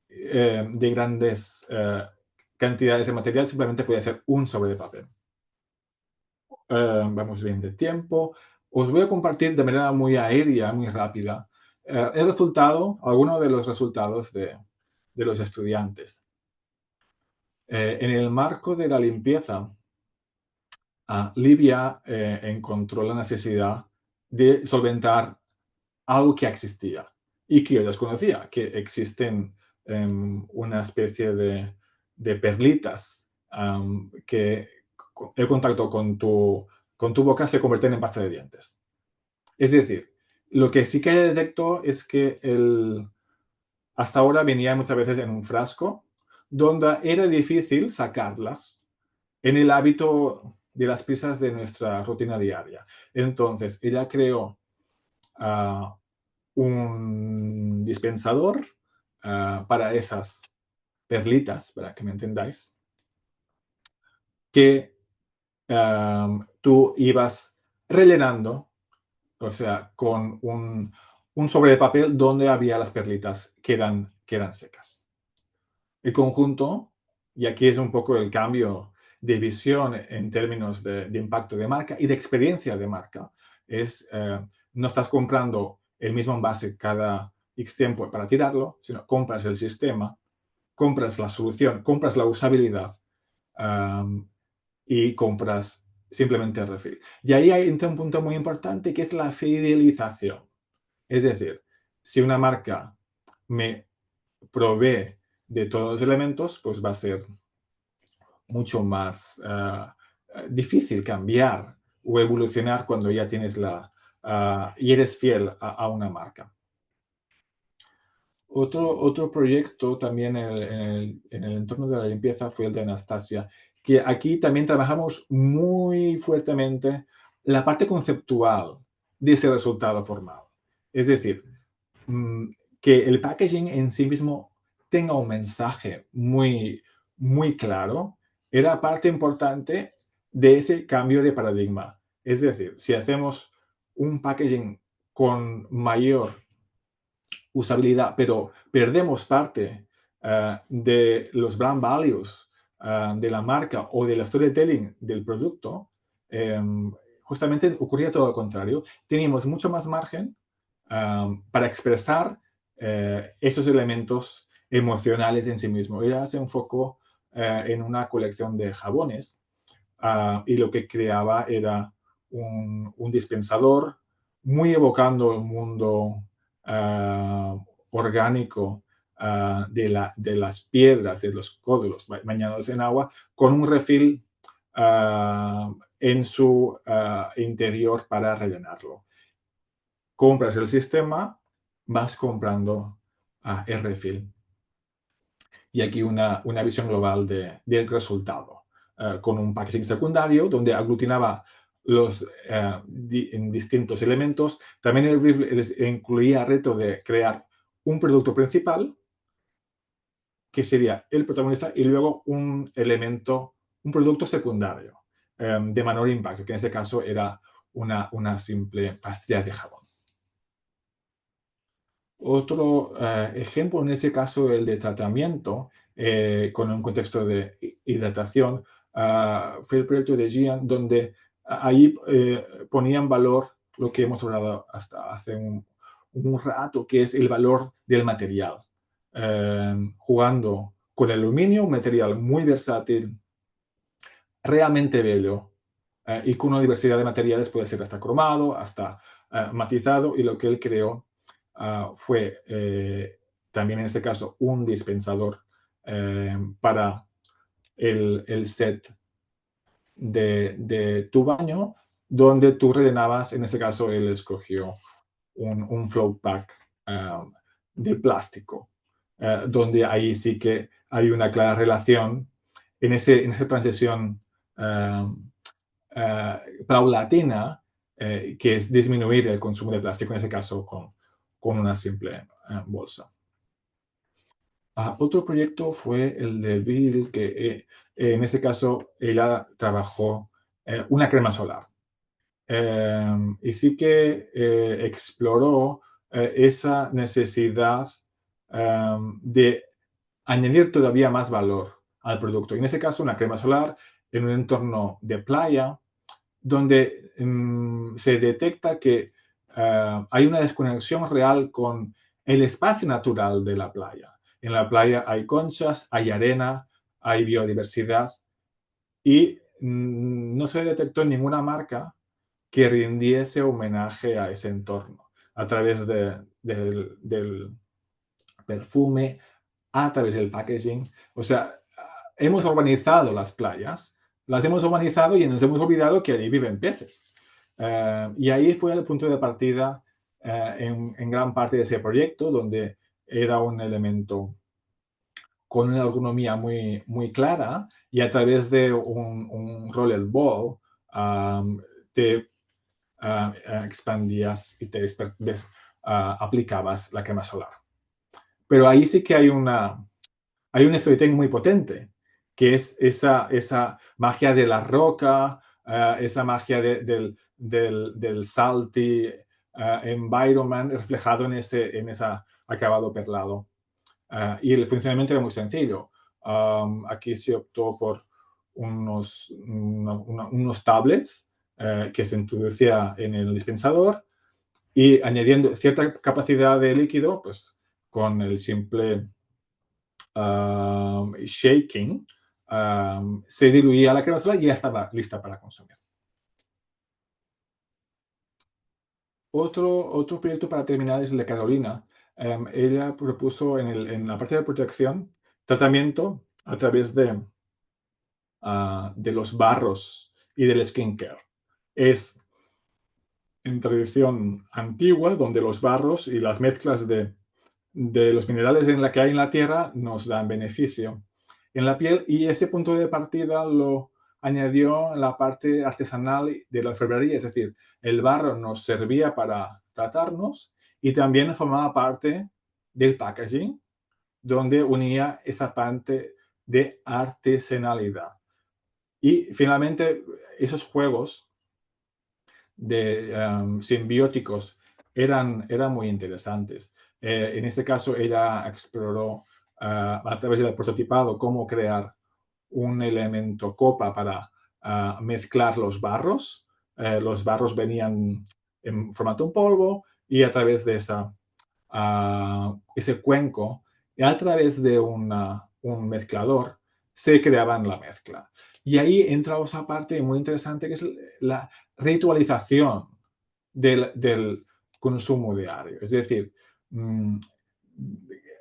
de grandes cantidades de material, simplemente podía ser un sobre de papel. Vamos bien de tiempo. Os voy a compartir de manera muy aérea, muy rápida, algunos de los resultados de los estudiantes. En el marco de la limpieza, Livia encontró la necesidad de solventar algo que existía y que yo desconocía, que existen una especie de perlitas que el contacto con tu boca se convierten en pasta de dientes. Es decir, lo que sí que detecto es que hasta ahora venía muchas veces en un frasco donde era difícil sacarlas en el hábito de las prisas de nuestra rutina diaria. Entonces, ella creó uh, un dispensador para esas perlitas, para que me entendáis, que tú ibas rellenando, o sea, con un sobre de papel donde había las perlitas que eran secas. El conjunto, y aquí es un poco el cambio de visión en términos de impacto de marca y de experiencia de marca, es no estás comprando el mismo envase cada X tiempo para tirarlo, sino compras el sistema, compras la solución, compras la usabilidad y compras simplemente el refill. Y ahí hay un punto muy importante que es la fidelización. Es decir, si una marca me provee de todos los elementos, pues va a ser mucho más difícil cambiar o evolucionar cuando ya tienes y eres fiel a una marca. Otro proyecto también en el entorno de la limpieza fue el de Anastasia, que aquí también trabajamos muy fuertemente la parte conceptual de ese resultado formal. Es decir, mm, que el packaging en sí mismo tenga un mensaje muy claro, era parte importante de ese cambio de paradigma. Es decir, si hacemos un packaging con mayor usabilidad, pero perdemos parte de los brand values de la marca o del storytelling del producto, justamente ocurría todo lo contrario. Teníamos mucho más margen para expresar esos elementos emocionales en sí mismo. Ella se enfocó en una colección de jabones y lo que creaba era un dispensador muy evocando el mundo orgánico de las piedras, de los códulos bañados en agua, con un refill en su interior para rellenarlo. Compras el sistema, vas comprando el refill. Y aquí una visión global del resultado, con un packaging secundario donde aglutinaba los en distintos elementos. También el brief incluía el reto de crear un producto principal, que sería el protagonista, y luego un elemento, un producto secundario de menor impacto, que en este caso era una simple pastilla de jabón. Otro ejemplo, en ese caso, el de tratamiento, con un contexto de hidratación, fue el proyecto de Gian, donde ahí ponía en valor lo que hemos hablado hasta hace un rato, que es el valor del material. Jugando con el aluminio, un material muy versátil, realmente bello, y con una diversidad de materiales, puede ser hasta cromado, hasta matizado, y lo que él creó fue también en este caso un dispensador para el set de tu baño, donde tú rellenabas, en este caso él escogió un float pack de plástico, donde ahí sí que hay una clara relación en esa transición paulatina, que es disminuir el consumo de plástico, en ese caso con una simple bolsa. Otro proyecto fue el de Bill, que en este caso ella trabajó una crema solar. Y sí que exploró esa necesidad de añadir todavía más valor al producto. Y en este caso, una crema solar en un entorno de playa, donde se detecta que hay una desconexión real con el espacio natural de la playa. En la playa hay conchas, hay arena, hay biodiversidad y no se detectó en ninguna marca que rindiese homenaje a ese entorno a través del perfume, a través del packaging. O sea, hemos urbanizado las playas, las hemos urbanizado y nos hemos olvidado que allí viven peces. Y ahí fue el punto de partida en gran parte de ese proyecto, donde era un elemento con una ergonomía muy clara y a través de un rollerball te expandías y te aplicabas la quema solar. Pero ahí sí que hay un storytelling muy potente, que es esa magia de la roca, esa magia del salty environment reflejado en ese acabado perlado. Y el funcionamiento era muy sencillo. Aquí se optó por unos tablets que se introducía en el dispensador y añadiendo cierta capacidad de líquido, pues con el simple shaking, se diluía la crema solar y ya estaba lista para consumir. Otro proyecto para terminar es el de Carolina. Ella propuso en la parte de protección tratamiento a través de los barros y del skincare. Es en tradición antigua donde los barros y las mezclas de los minerales en la que hay en la tierra nos dan beneficio en la piel y ese punto de partida lo añadió en la parte artesanal de la orfebrería, es decir, el barro nos servía para tratarnos y también formaba parte del packaging donde unía esa parte de artesanalidad. Y finalmente, esos juegos de simbióticos eran muy interesantes. En este caso, ella exploró a través del prototipado cómo crear un elemento copa para mezclar los barros. Los barros venían en formato en polvo y a través de ese cuenco, y a través de un mezclador, se creaban la mezcla. Y ahí entra otra parte muy interesante que es la ritualización del consumo diario. Es decir, mm,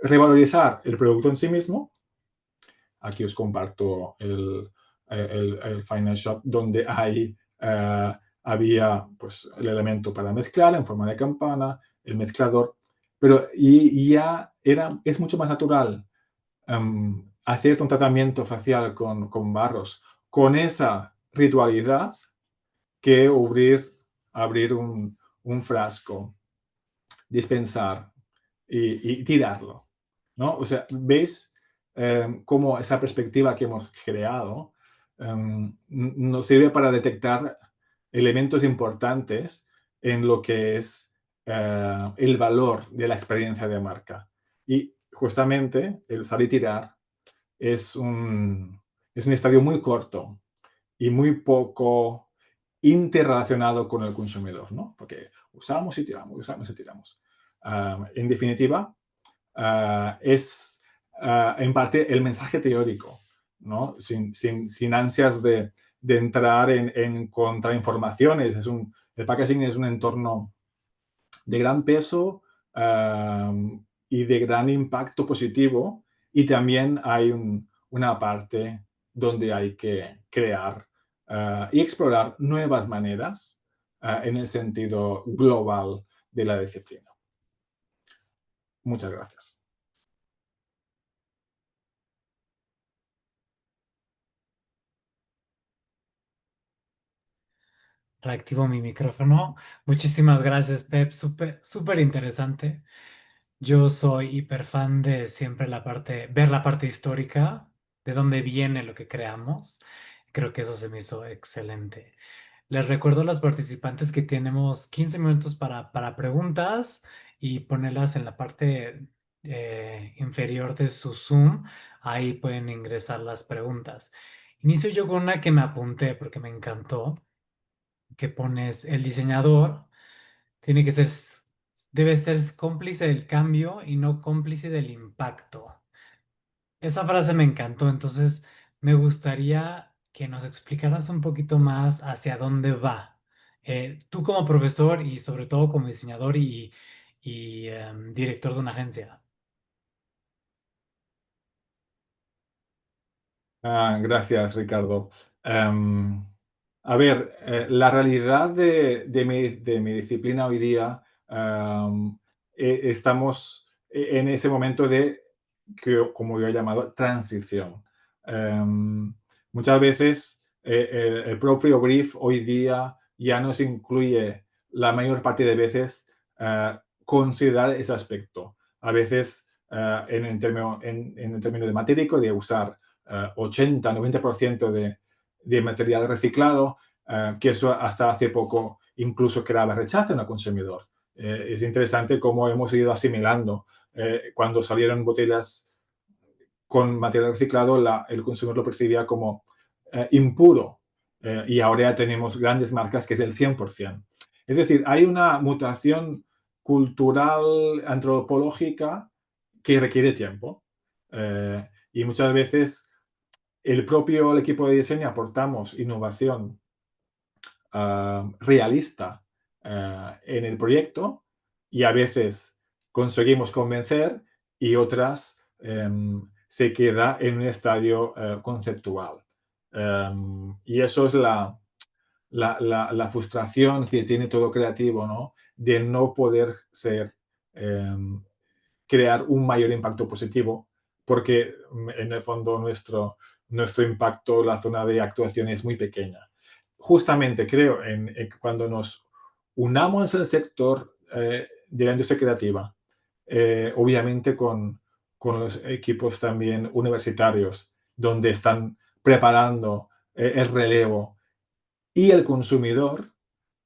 revalorizar el producto en sí mismo. Aquí os comparto el Final Shop donde había pues, el elemento para mezclar en forma de campana, el mezclador, pero ya es mucho más natural hacer un tratamiento facial con barros con esa ritualidad que abrir un frasco, dispensar y tirarlo, ¿no? O sea, ¿veis cómo esa perspectiva que hemos creado nos sirve para detectar elementos importantes en lo que es el valor de la experiencia de marca? Y justamente el usar y tirar es un estadio muy corto y muy poco interrelacionado con el consumidor, ¿no? Porque usamos y tiramos, usamos y tiramos. En definitiva, es en parte el mensaje teórico, ¿no? Sin ansias de entrar en contrainformaciones. El packaging es un entorno de gran peso y de gran impacto positivo y también hay una parte donde hay que crear y explorar nuevas maneras en el sentido global de la disciplina. Muchas gracias. Reactivo mi micrófono. Muchísimas gracias, Pep. Súper, súper interesante. Yo soy hiper fan de siempre ver la parte histórica, de dónde viene lo que creamos. Creo que eso se me hizo excelente. Les recuerdo a los participantes que tenemos 15 minutos para preguntas y ponerlas en la parte inferior de su Zoom. Ahí pueden ingresar las preguntas. Inicio yo con una que me apunté porque me encantó, que pones el diseñador tiene que ser, debe ser cómplice del cambio y no cómplice del impacto. Esa frase me encantó, entonces me gustaría que nos explicaras un poquito más hacia dónde va. Tú como profesor y sobre todo como diseñador y director de una agencia. Gracias, Ricardo. Em, a ver, la realidad de mi disciplina hoy día, estamos en ese momento de, que, como yo he llamado, transición. Em, Muchas veces el propio brief hoy día ya nos incluye la mayor parte de veces considerar ese aspecto. A veces en el término de matérico, de usar 80-90% de material reciclado, que eso hasta hace poco incluso creaba rechazo en el consumidor. Es interesante cómo hemos ido asimilando. Cuando salieron botellas con material reciclado, el consumidor lo percibía como impuro, y ahora ya tenemos grandes marcas que es el 100%. Es decir, hay una mutación cultural, antropológica, que requiere tiempo. Y muchas veces el equipo de diseño aportamos innovación realista en el proyecto, y a veces conseguimos convencer, y otras se queda en un estadio conceptual. Y eso es la frustración que tiene todo creativo, ¿no? De no poder ser em, crear un mayor impacto positivo, porque en el fondo nuestro impacto, la zona de actuación es muy pequeña. Justamente creo en cuando nos unamos al sector de la industria creativa, obviamente con los equipos también universitarios, donde están preparando el relevo, y el consumidor,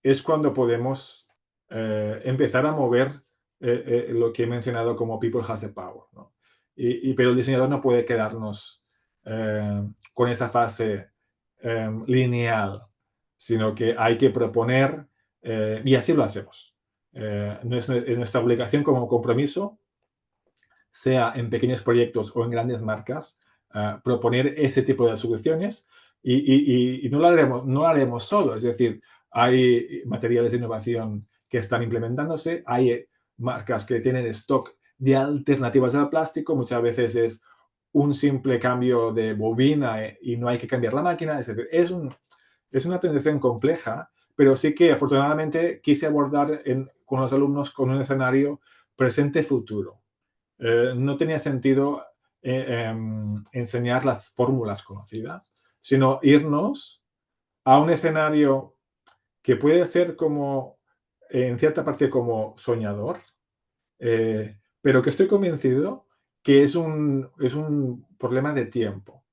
es cuando podemos empezar a mover lo que he mencionado como people has the power, ¿no? Pero el diseñador no puede quedarnos con esa fase lineal, sino que hay que proponer, y así lo hacemos. Nuestra obligación como compromiso, sea en pequeños proyectos o en grandes marcas, proponer ese tipo de soluciones, y no lo haremos solo. Es decir, hay materiales de innovación que están implementándose, hay marcas que tienen stock de alternativas al plástico, muchas veces es un simple cambio de bobina y no hay que cambiar la máquina. Es decir, es una tendencia compleja, pero sí que afortunadamente quise abordar con los alumnos con un escenario presente-futuro. No tenía sentido enseñar las fórmulas conocidas, sino irnos a un escenario que puede ser como, en cierta parte, como soñador, pero que estoy convencido que es un problema de tiempo.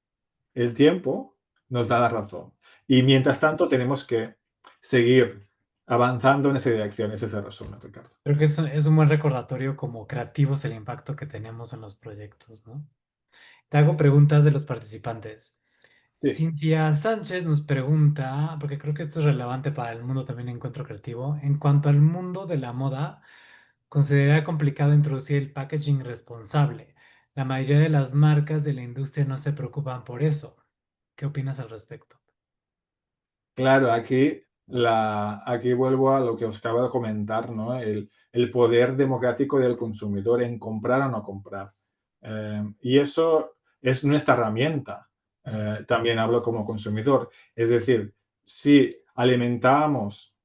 El tiempo nos da la razón. Y mientras tanto tenemos que seguir avanzando en esa dirección. Ese es el resumen, Ricardo. Creo que es un buen recordatorio como creativos el impacto que tenemos en los proyectos, ¿no? Te hago preguntas de los participantes. Sí, Cintia Sánchez nos pregunta, porque creo que esto es relevante para el mundo también de encuentro creativo, en cuanto al mundo de la moda, considera complicado introducir el packaging responsable. La mayoría de las marcas de la industria no se preocupan por eso. ¿Qué opinas al respecto? claro, aquí vuelvo a lo que os acabo de comentar, ¿no? El poder democrático del consumidor en comprar o no comprar. Y eso es nuestra herramienta. También hablo como consumidor. Es decir, si alimentamos,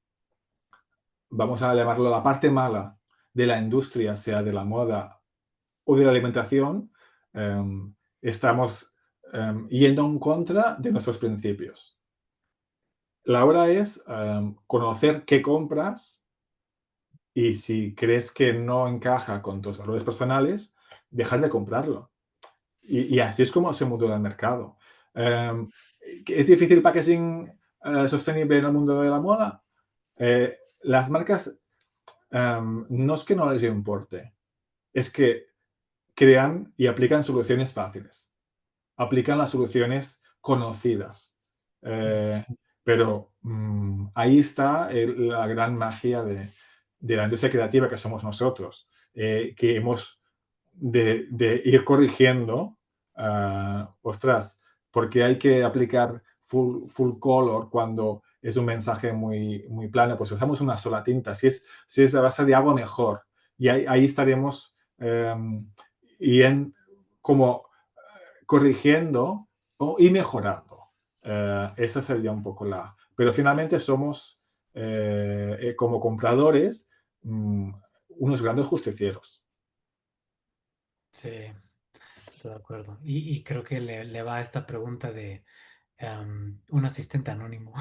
vamos a llamarlo la parte mala de la industria, sea de la moda o de la alimentación, estamos yendo en contra de nuestros principios. La hora es conocer qué compras, y si crees que no encaja con tus valores personales, dejar de comprarlo. Y así es como se modula el mercado. Em, ¿Es difícil packaging sostenible en el mundo de la moda? Las marcas, no es que no les importe, es que crean y aplican soluciones fáciles, aplican las soluciones conocidas. Eh, pero ahí está la gran magia de la industria creativa, que somos nosotros, que hemos de ir corrigiendo. Ostras, porque hay que aplicar full color cuando es un mensaje muy, muy plano. Pues usamos una sola tinta. Si es a base de algo mejor. Y ahí estaremos, y como corrigiendo y mejorando. Esa sería un poco la... Pero finalmente somos, como compradores, mm, unos grandes justicieros. Sí, estoy de acuerdo. Y creo que le va esta pregunta de un asistente anónimo.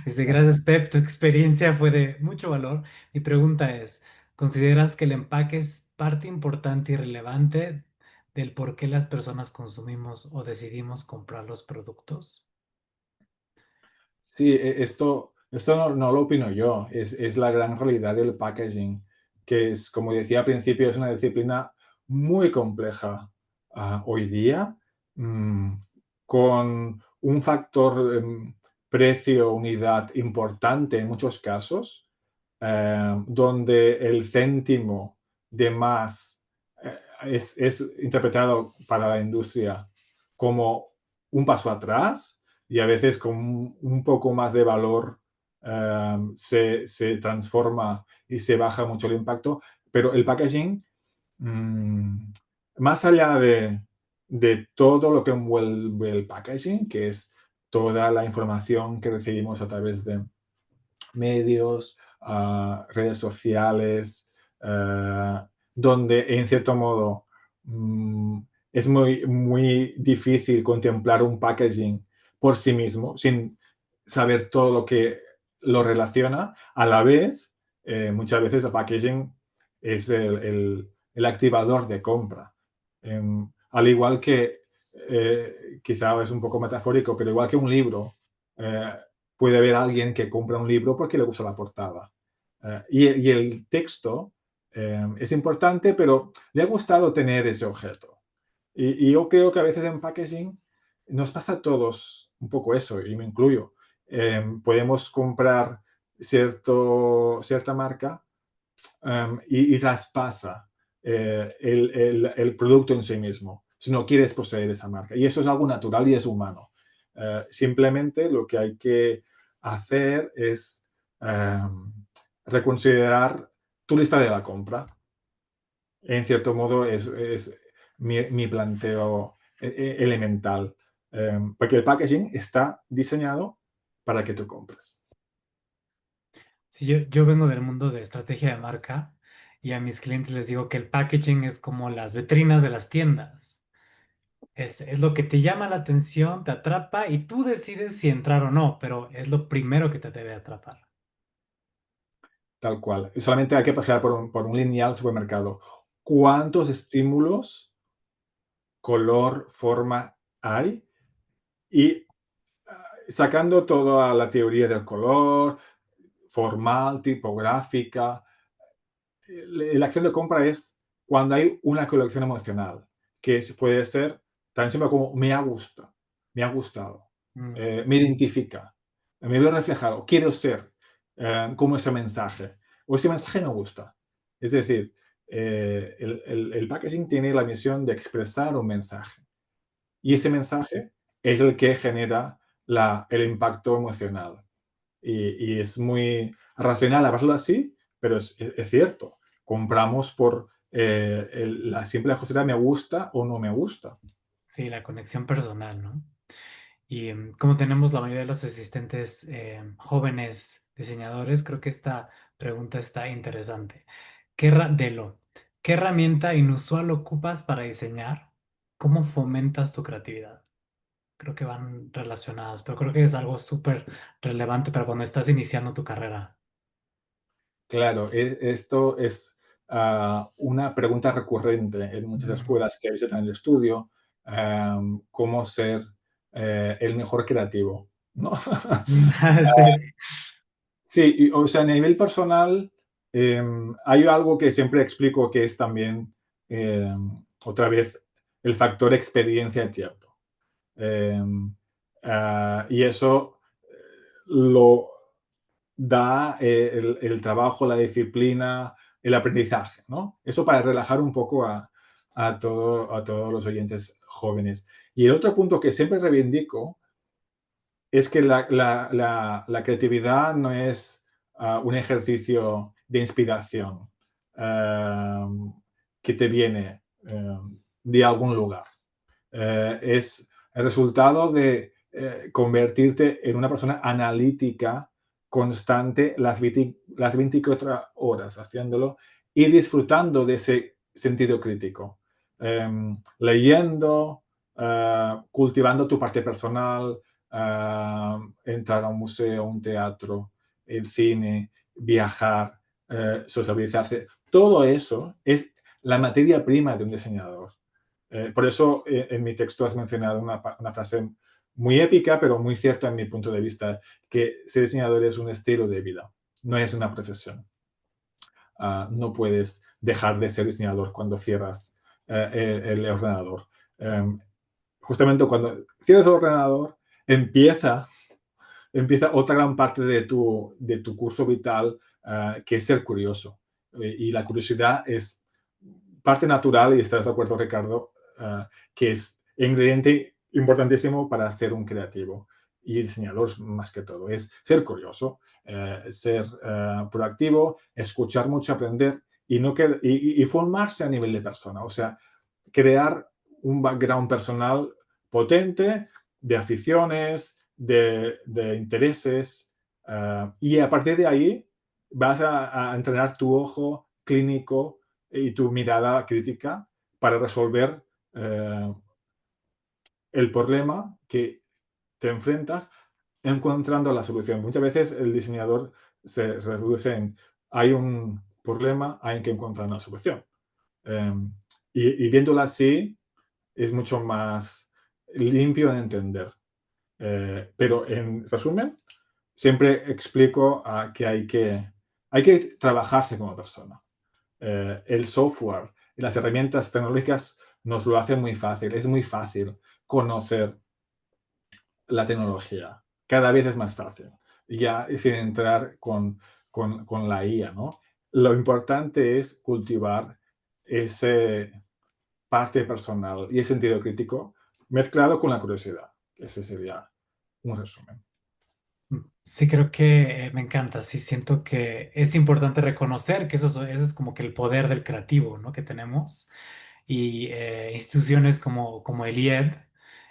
Dice, gracias Pep, tu experiencia fue de mucho valor. Mi pregunta es, ¿consideras que el empaque es parte importante y relevante del por qué las personas consumimos o decidimos comprar los productos? Sí, esto no lo opino yo, es la gran realidad del packaging, que es, como decía al principio, es una disciplina muy compleja hoy día, mm, con un factor precio, unidad importante en muchos casos, donde el céntimo de más es interpretado para la industria como un paso atrás y a veces con un poco más de valor se transforma y se baja mucho el impacto, pero el packaging, mm, más allá de todo lo que envuelve el packaging, que es toda la información que recibimos a través de medios, redes sociales, eh, donde en cierto modo mm, es muy difícil contemplar un packaging por sí mismo sin saber todo lo que lo relaciona. A la vez, muchas veces el packaging es el activador de compra. Al igual que, quizá es un poco metafórico, pero igual que un libro, eh, puede haber alguien que compra un libro porque le gusta la portada. Y el texto es importante, pero le ha gustado tener ese objeto. Y yo creo que a veces en packaging nos pasa a todos un poco eso, y me incluyo. Podemos comprar cierta marca y traspasa el producto en sí mismo, si no quieres poseer esa marca. Y eso es algo natural y es humano. Simplemente lo que hay que hacer es reconsiderar tu lista de la compra. En cierto modo es mi planteo elemental, porque el packaging está diseñado para que tú compres. Si yo vengo del mundo de estrategia de marca y a mis clientes les digo que el packaging es como las vitrinas de las tiendas. Es lo que te llama la atención, te atrapa y tú decides si entrar o no, pero es lo primero que te debe atrapar. Tal cual. Y solamente hay que pasar por un lineal supermercado. ¿Cuántos estímulos, color, forma hay? Y sacando toda la teoría del color, formal, tipográfica, la acción de compra es cuando hay una colección emocional, que puede ser tan simple como me ha gustado, Mm, me identifica, me veo reflejado, quiero ser como ese mensaje, o ese mensaje me gusta. Es decir, el packaging tiene la misión de expresar un mensaje y ese mensaje es el que genera el impacto emocional. Y es muy racional hablarlo así, pero es cierto. Compramos por la simple cosa me gusta o no me gusta. sí, la conexión personal, ¿no? Y como tenemos la mayoría de los asistentes jóvenes diseñadores, creo que esta pregunta está interesante. Delo, ¿qué herramienta inusual ocupas para diseñar? ¿Cómo fomentas tu creatividad? Creo que van relacionadas, pero creo que es algo súper relevante para cuando estás iniciando tu carrera. Claro, esto es una pregunta recurrente en muchas Mm. escuelas que visitan el estudio, cómo ser el mejor creativo, ¿no? Sí. Sí, o sea, a nivel personal, hay algo que siempre explico que es también, otra vez, el factor experiencia-tiempo. Y eso lo da el trabajo, la disciplina, el aprendizaje, ¿no? Eso para relajar un poco a todos los oyentes jóvenes. Y el otro punto que siempre reivindico es que la creatividad no es un ejercicio de inspiración que te viene de algún lugar. Es el resultado de convertirte en una persona analítica constante las 24 horas haciéndolo y disfrutando de ese sentido crítico. Leyendo, cultivando tu parte personal, entrar a un museo, un teatro, el cine, viajar, socializarse. Todo eso es la materia prima de un diseñador. Por eso en mi texto has mencionado una frase muy épica, pero muy cierta en mi punto de vista, que ser diseñador es un estilo de vida, no es una profesión. No puedes dejar de ser diseñador cuando cierras el ordenador. Um, Justamente cuando cierras el ordenador, empieza, empieza otra gran parte de tu curso vital, que es ser curioso. Y la curiosidad es parte natural, y estás de acuerdo, Ricardo, que es ingrediente importantísimo para ser un creativo y diseñador más que todo. Es ser curioso, ser proactivo, escuchar mucho, aprender y formarse a nivel de persona. O sea, crear un background personal potente de aficiones, de intereses, y a partir de ahí vas a entrenar tu ojo clínico y tu mirada crítica para resolver el problema que te enfrentas encontrando la solución. Muchas veces el diseñador se reduce en hay un problema, hay que encontrar una solución. Eh, y viéndolo así es mucho más limpio de entender. Pero en resumen, siempre explico que hay que trabajarse como persona. El software y las herramientas tecnológicas nos lo hacen muy fácil. Es muy fácil conocer la tecnología. Cada vez es más fácil. Ya sin entrar con la IA, ¿no? Lo importante es cultivar ese parte personal y el sentido crítico mezclado con la curiosidad. Ese sería un resumen. Sí, creo que me encanta. Sí, siento que es importante reconocer que eso es como que el poder del creativo, ¿no? Que tenemos. Y instituciones como el IED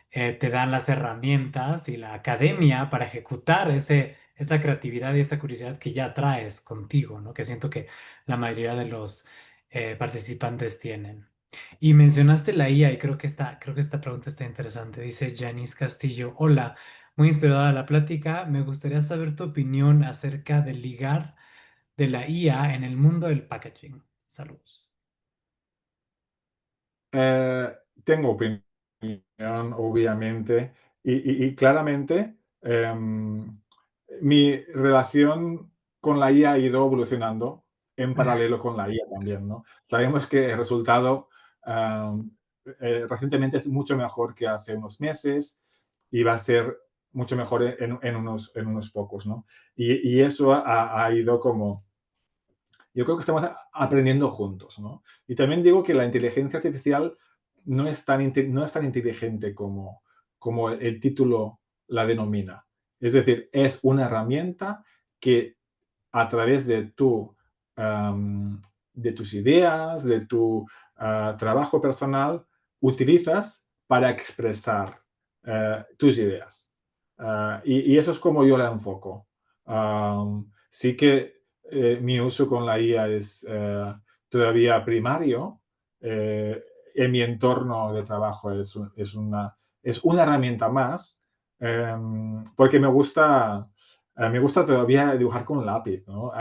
te dan las herramientas y la academia para ejecutar esa creatividad y esa curiosidad que ya traes contigo, ¿no? Que siento que la mayoría de los participantes tienen. Y mencionaste la IA y creo que esta pregunta está interesante. Dice Janice Castillo, hola, muy inspirada la plática. Me gustaría saber tu opinión acerca del ligar de la IA en el mundo del packaging. Saludos. Eh, Tengo opinión, obviamente, y claramente mi relación con la IA ha ido evolucionando en paralelo con la IA también, ¿no? Sabemos que el resultado recientemente es mucho mejor que hace unos meses y va a ser mucho mejor en unos pocos, ¿no? Y eso ha ido como yo creo que estamos aprendiendo juntos, ¿no? Y también digo que la inteligencia artificial no es tan inteligente como el título la denomina. Es decir, es una herramienta que a través de tus ideas, de tu trabajo personal, utilizas para expresar tus ideas. Y eso es como yo la enfoco. Sí que mi uso con la IA es todavía primario. Eh, en mi entorno de trabajo es una herramienta más, porque me gusta todavía dibujar con lápiz, ¿no?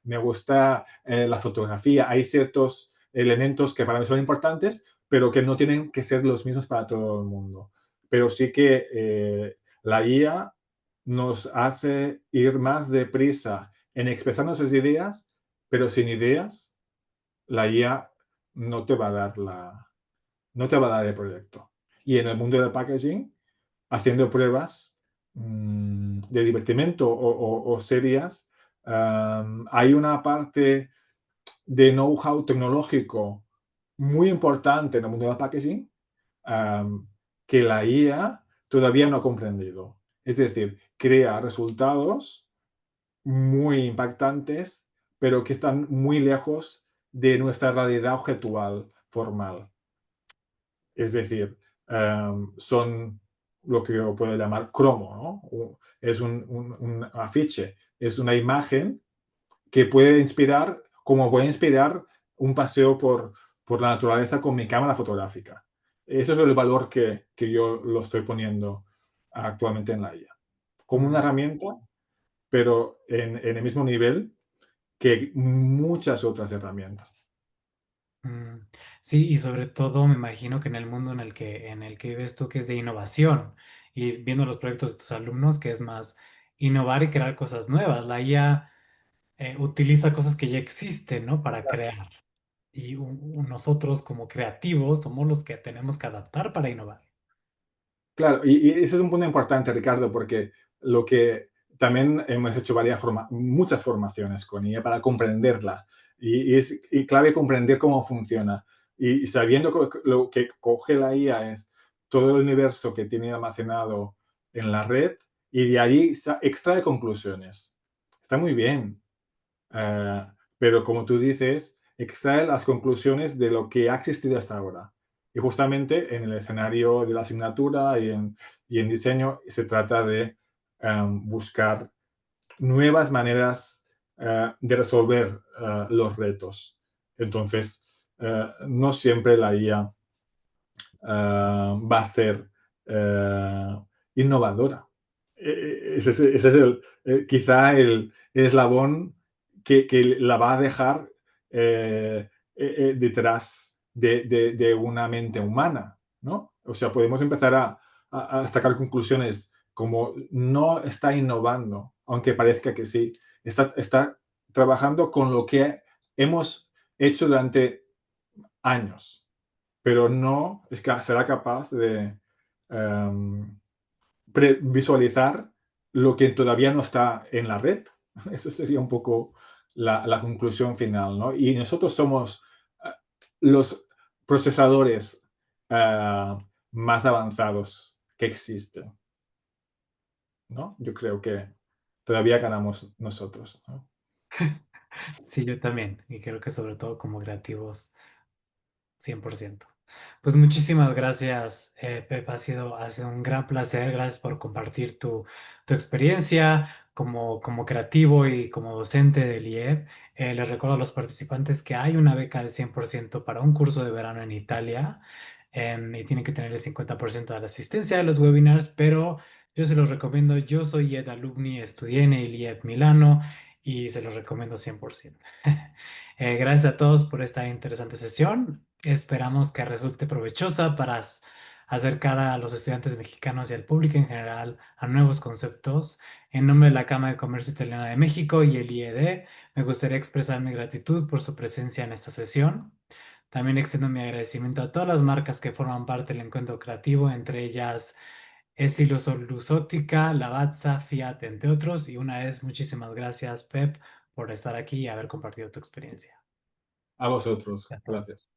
Me gusta la fotografía. Hay ciertos elementos que para mí son importantes, pero que no tienen que ser los mismos para todo el mundo. Pero sí que la IA nos hace ir más deprisa en expresar nuestras ideas, pero sin ideas, la IA no te va a dar no te va a dar el proyecto. Y en el mundo del packaging, haciendo pruebas de divertimento o serias, hay una parte de know-how tecnológico muy importante en el mundo del packaging, um, que la IA todavía no ha comprendido. Es decir, crea resultados muy impactantes, pero que están muy lejos de nuestra realidad objetual formal. Es decir, son lo que yo puedo llamar cromo, ¿no? Es un afiche, es una imagen que puede inspirar, como puede inspirar un paseo por la naturaleza con mi cámara fotográfica. Ese es el valor que yo lo estoy poniendo actualmente en la IA. Como una Mm, herramienta, pero en el mismo nivel que muchas otras herramientas. mm. Sí, y sobre todo me imagino que en el mundo en el que vives tú, que es de innovación, y viendo los proyectos de tus alumnos, que es más innovar y crear cosas nuevas. La IA utiliza cosas que ya existen, ¿no? Para crear. Y nosotros como creativos somos los que tenemos que adaptar para innovar. Claro, y ese es un punto importante, Ricardo, porque lo que también hemos hecho muchas formaciones con ella para comprenderla. Y clave comprender cómo funciona. Y sabiendo que lo que coge la IA es todo el universo que tiene almacenado en la red y de ahí extrae conclusiones. Está muy bien, eh, pero como tú dices, extrae las conclusiones de lo que ha existido hasta ahora. Y justamente en el escenario de la asignatura y en diseño se trata de buscar nuevas maneras de resolver los retos. Entonces, no siempre la IA va a ser innovadora. Ese es quizá el eslabón que la va a dejar detrás de una mente humana, ¿no? O sea, podemos empezar a sacar conclusiones como no está innovando, aunque parezca que sí, está trabajando con lo que hemos hecho durante años, pero no es que será capaz de em, visualizar lo que todavía no está en la red. Eso sería un poco la conclusión final, ¿no? Y nosotros somos eh, los procesadores más avanzados que existen, ¿no? Yo creo que todavía ganamos nosotros, ¿no? Sí, yo también. Y creo que sobre todo como creativos, 100%. Pues muchísimas gracias, Pep. Ha sido un gran placer. Gracias por compartir tu experiencia como creativo y como docente del IED. Les recuerdo a los participantes que hay una beca del 100% para un curso de verano en Italia. Y tienen que tener el 50% de la asistencia de los webinars, pero yo se los recomiendo. Yo soy IED alumni, estudié en el IED Milano y se los recomiendo 100%. Gracias a todos por esta interesante sesión. Esperamos que resulte provechosa para acercar a los estudiantes mexicanos y al público en general a nuevos conceptos. En nombre de la Cámara de Comercio Italiana de México y el IED, me gustaría expresar mi gratitud por su presencia en esta sesión. También extiendo mi agradecimiento a todas las marcas que forman parte del encuentro creativo, entre ellas Luxottica, Lavazza, Fiat, entre otros. Y una vez, muchísimas gracias, Pep, por estar aquí y haber compartido tu experiencia. A vosotros. A todos. Gracias.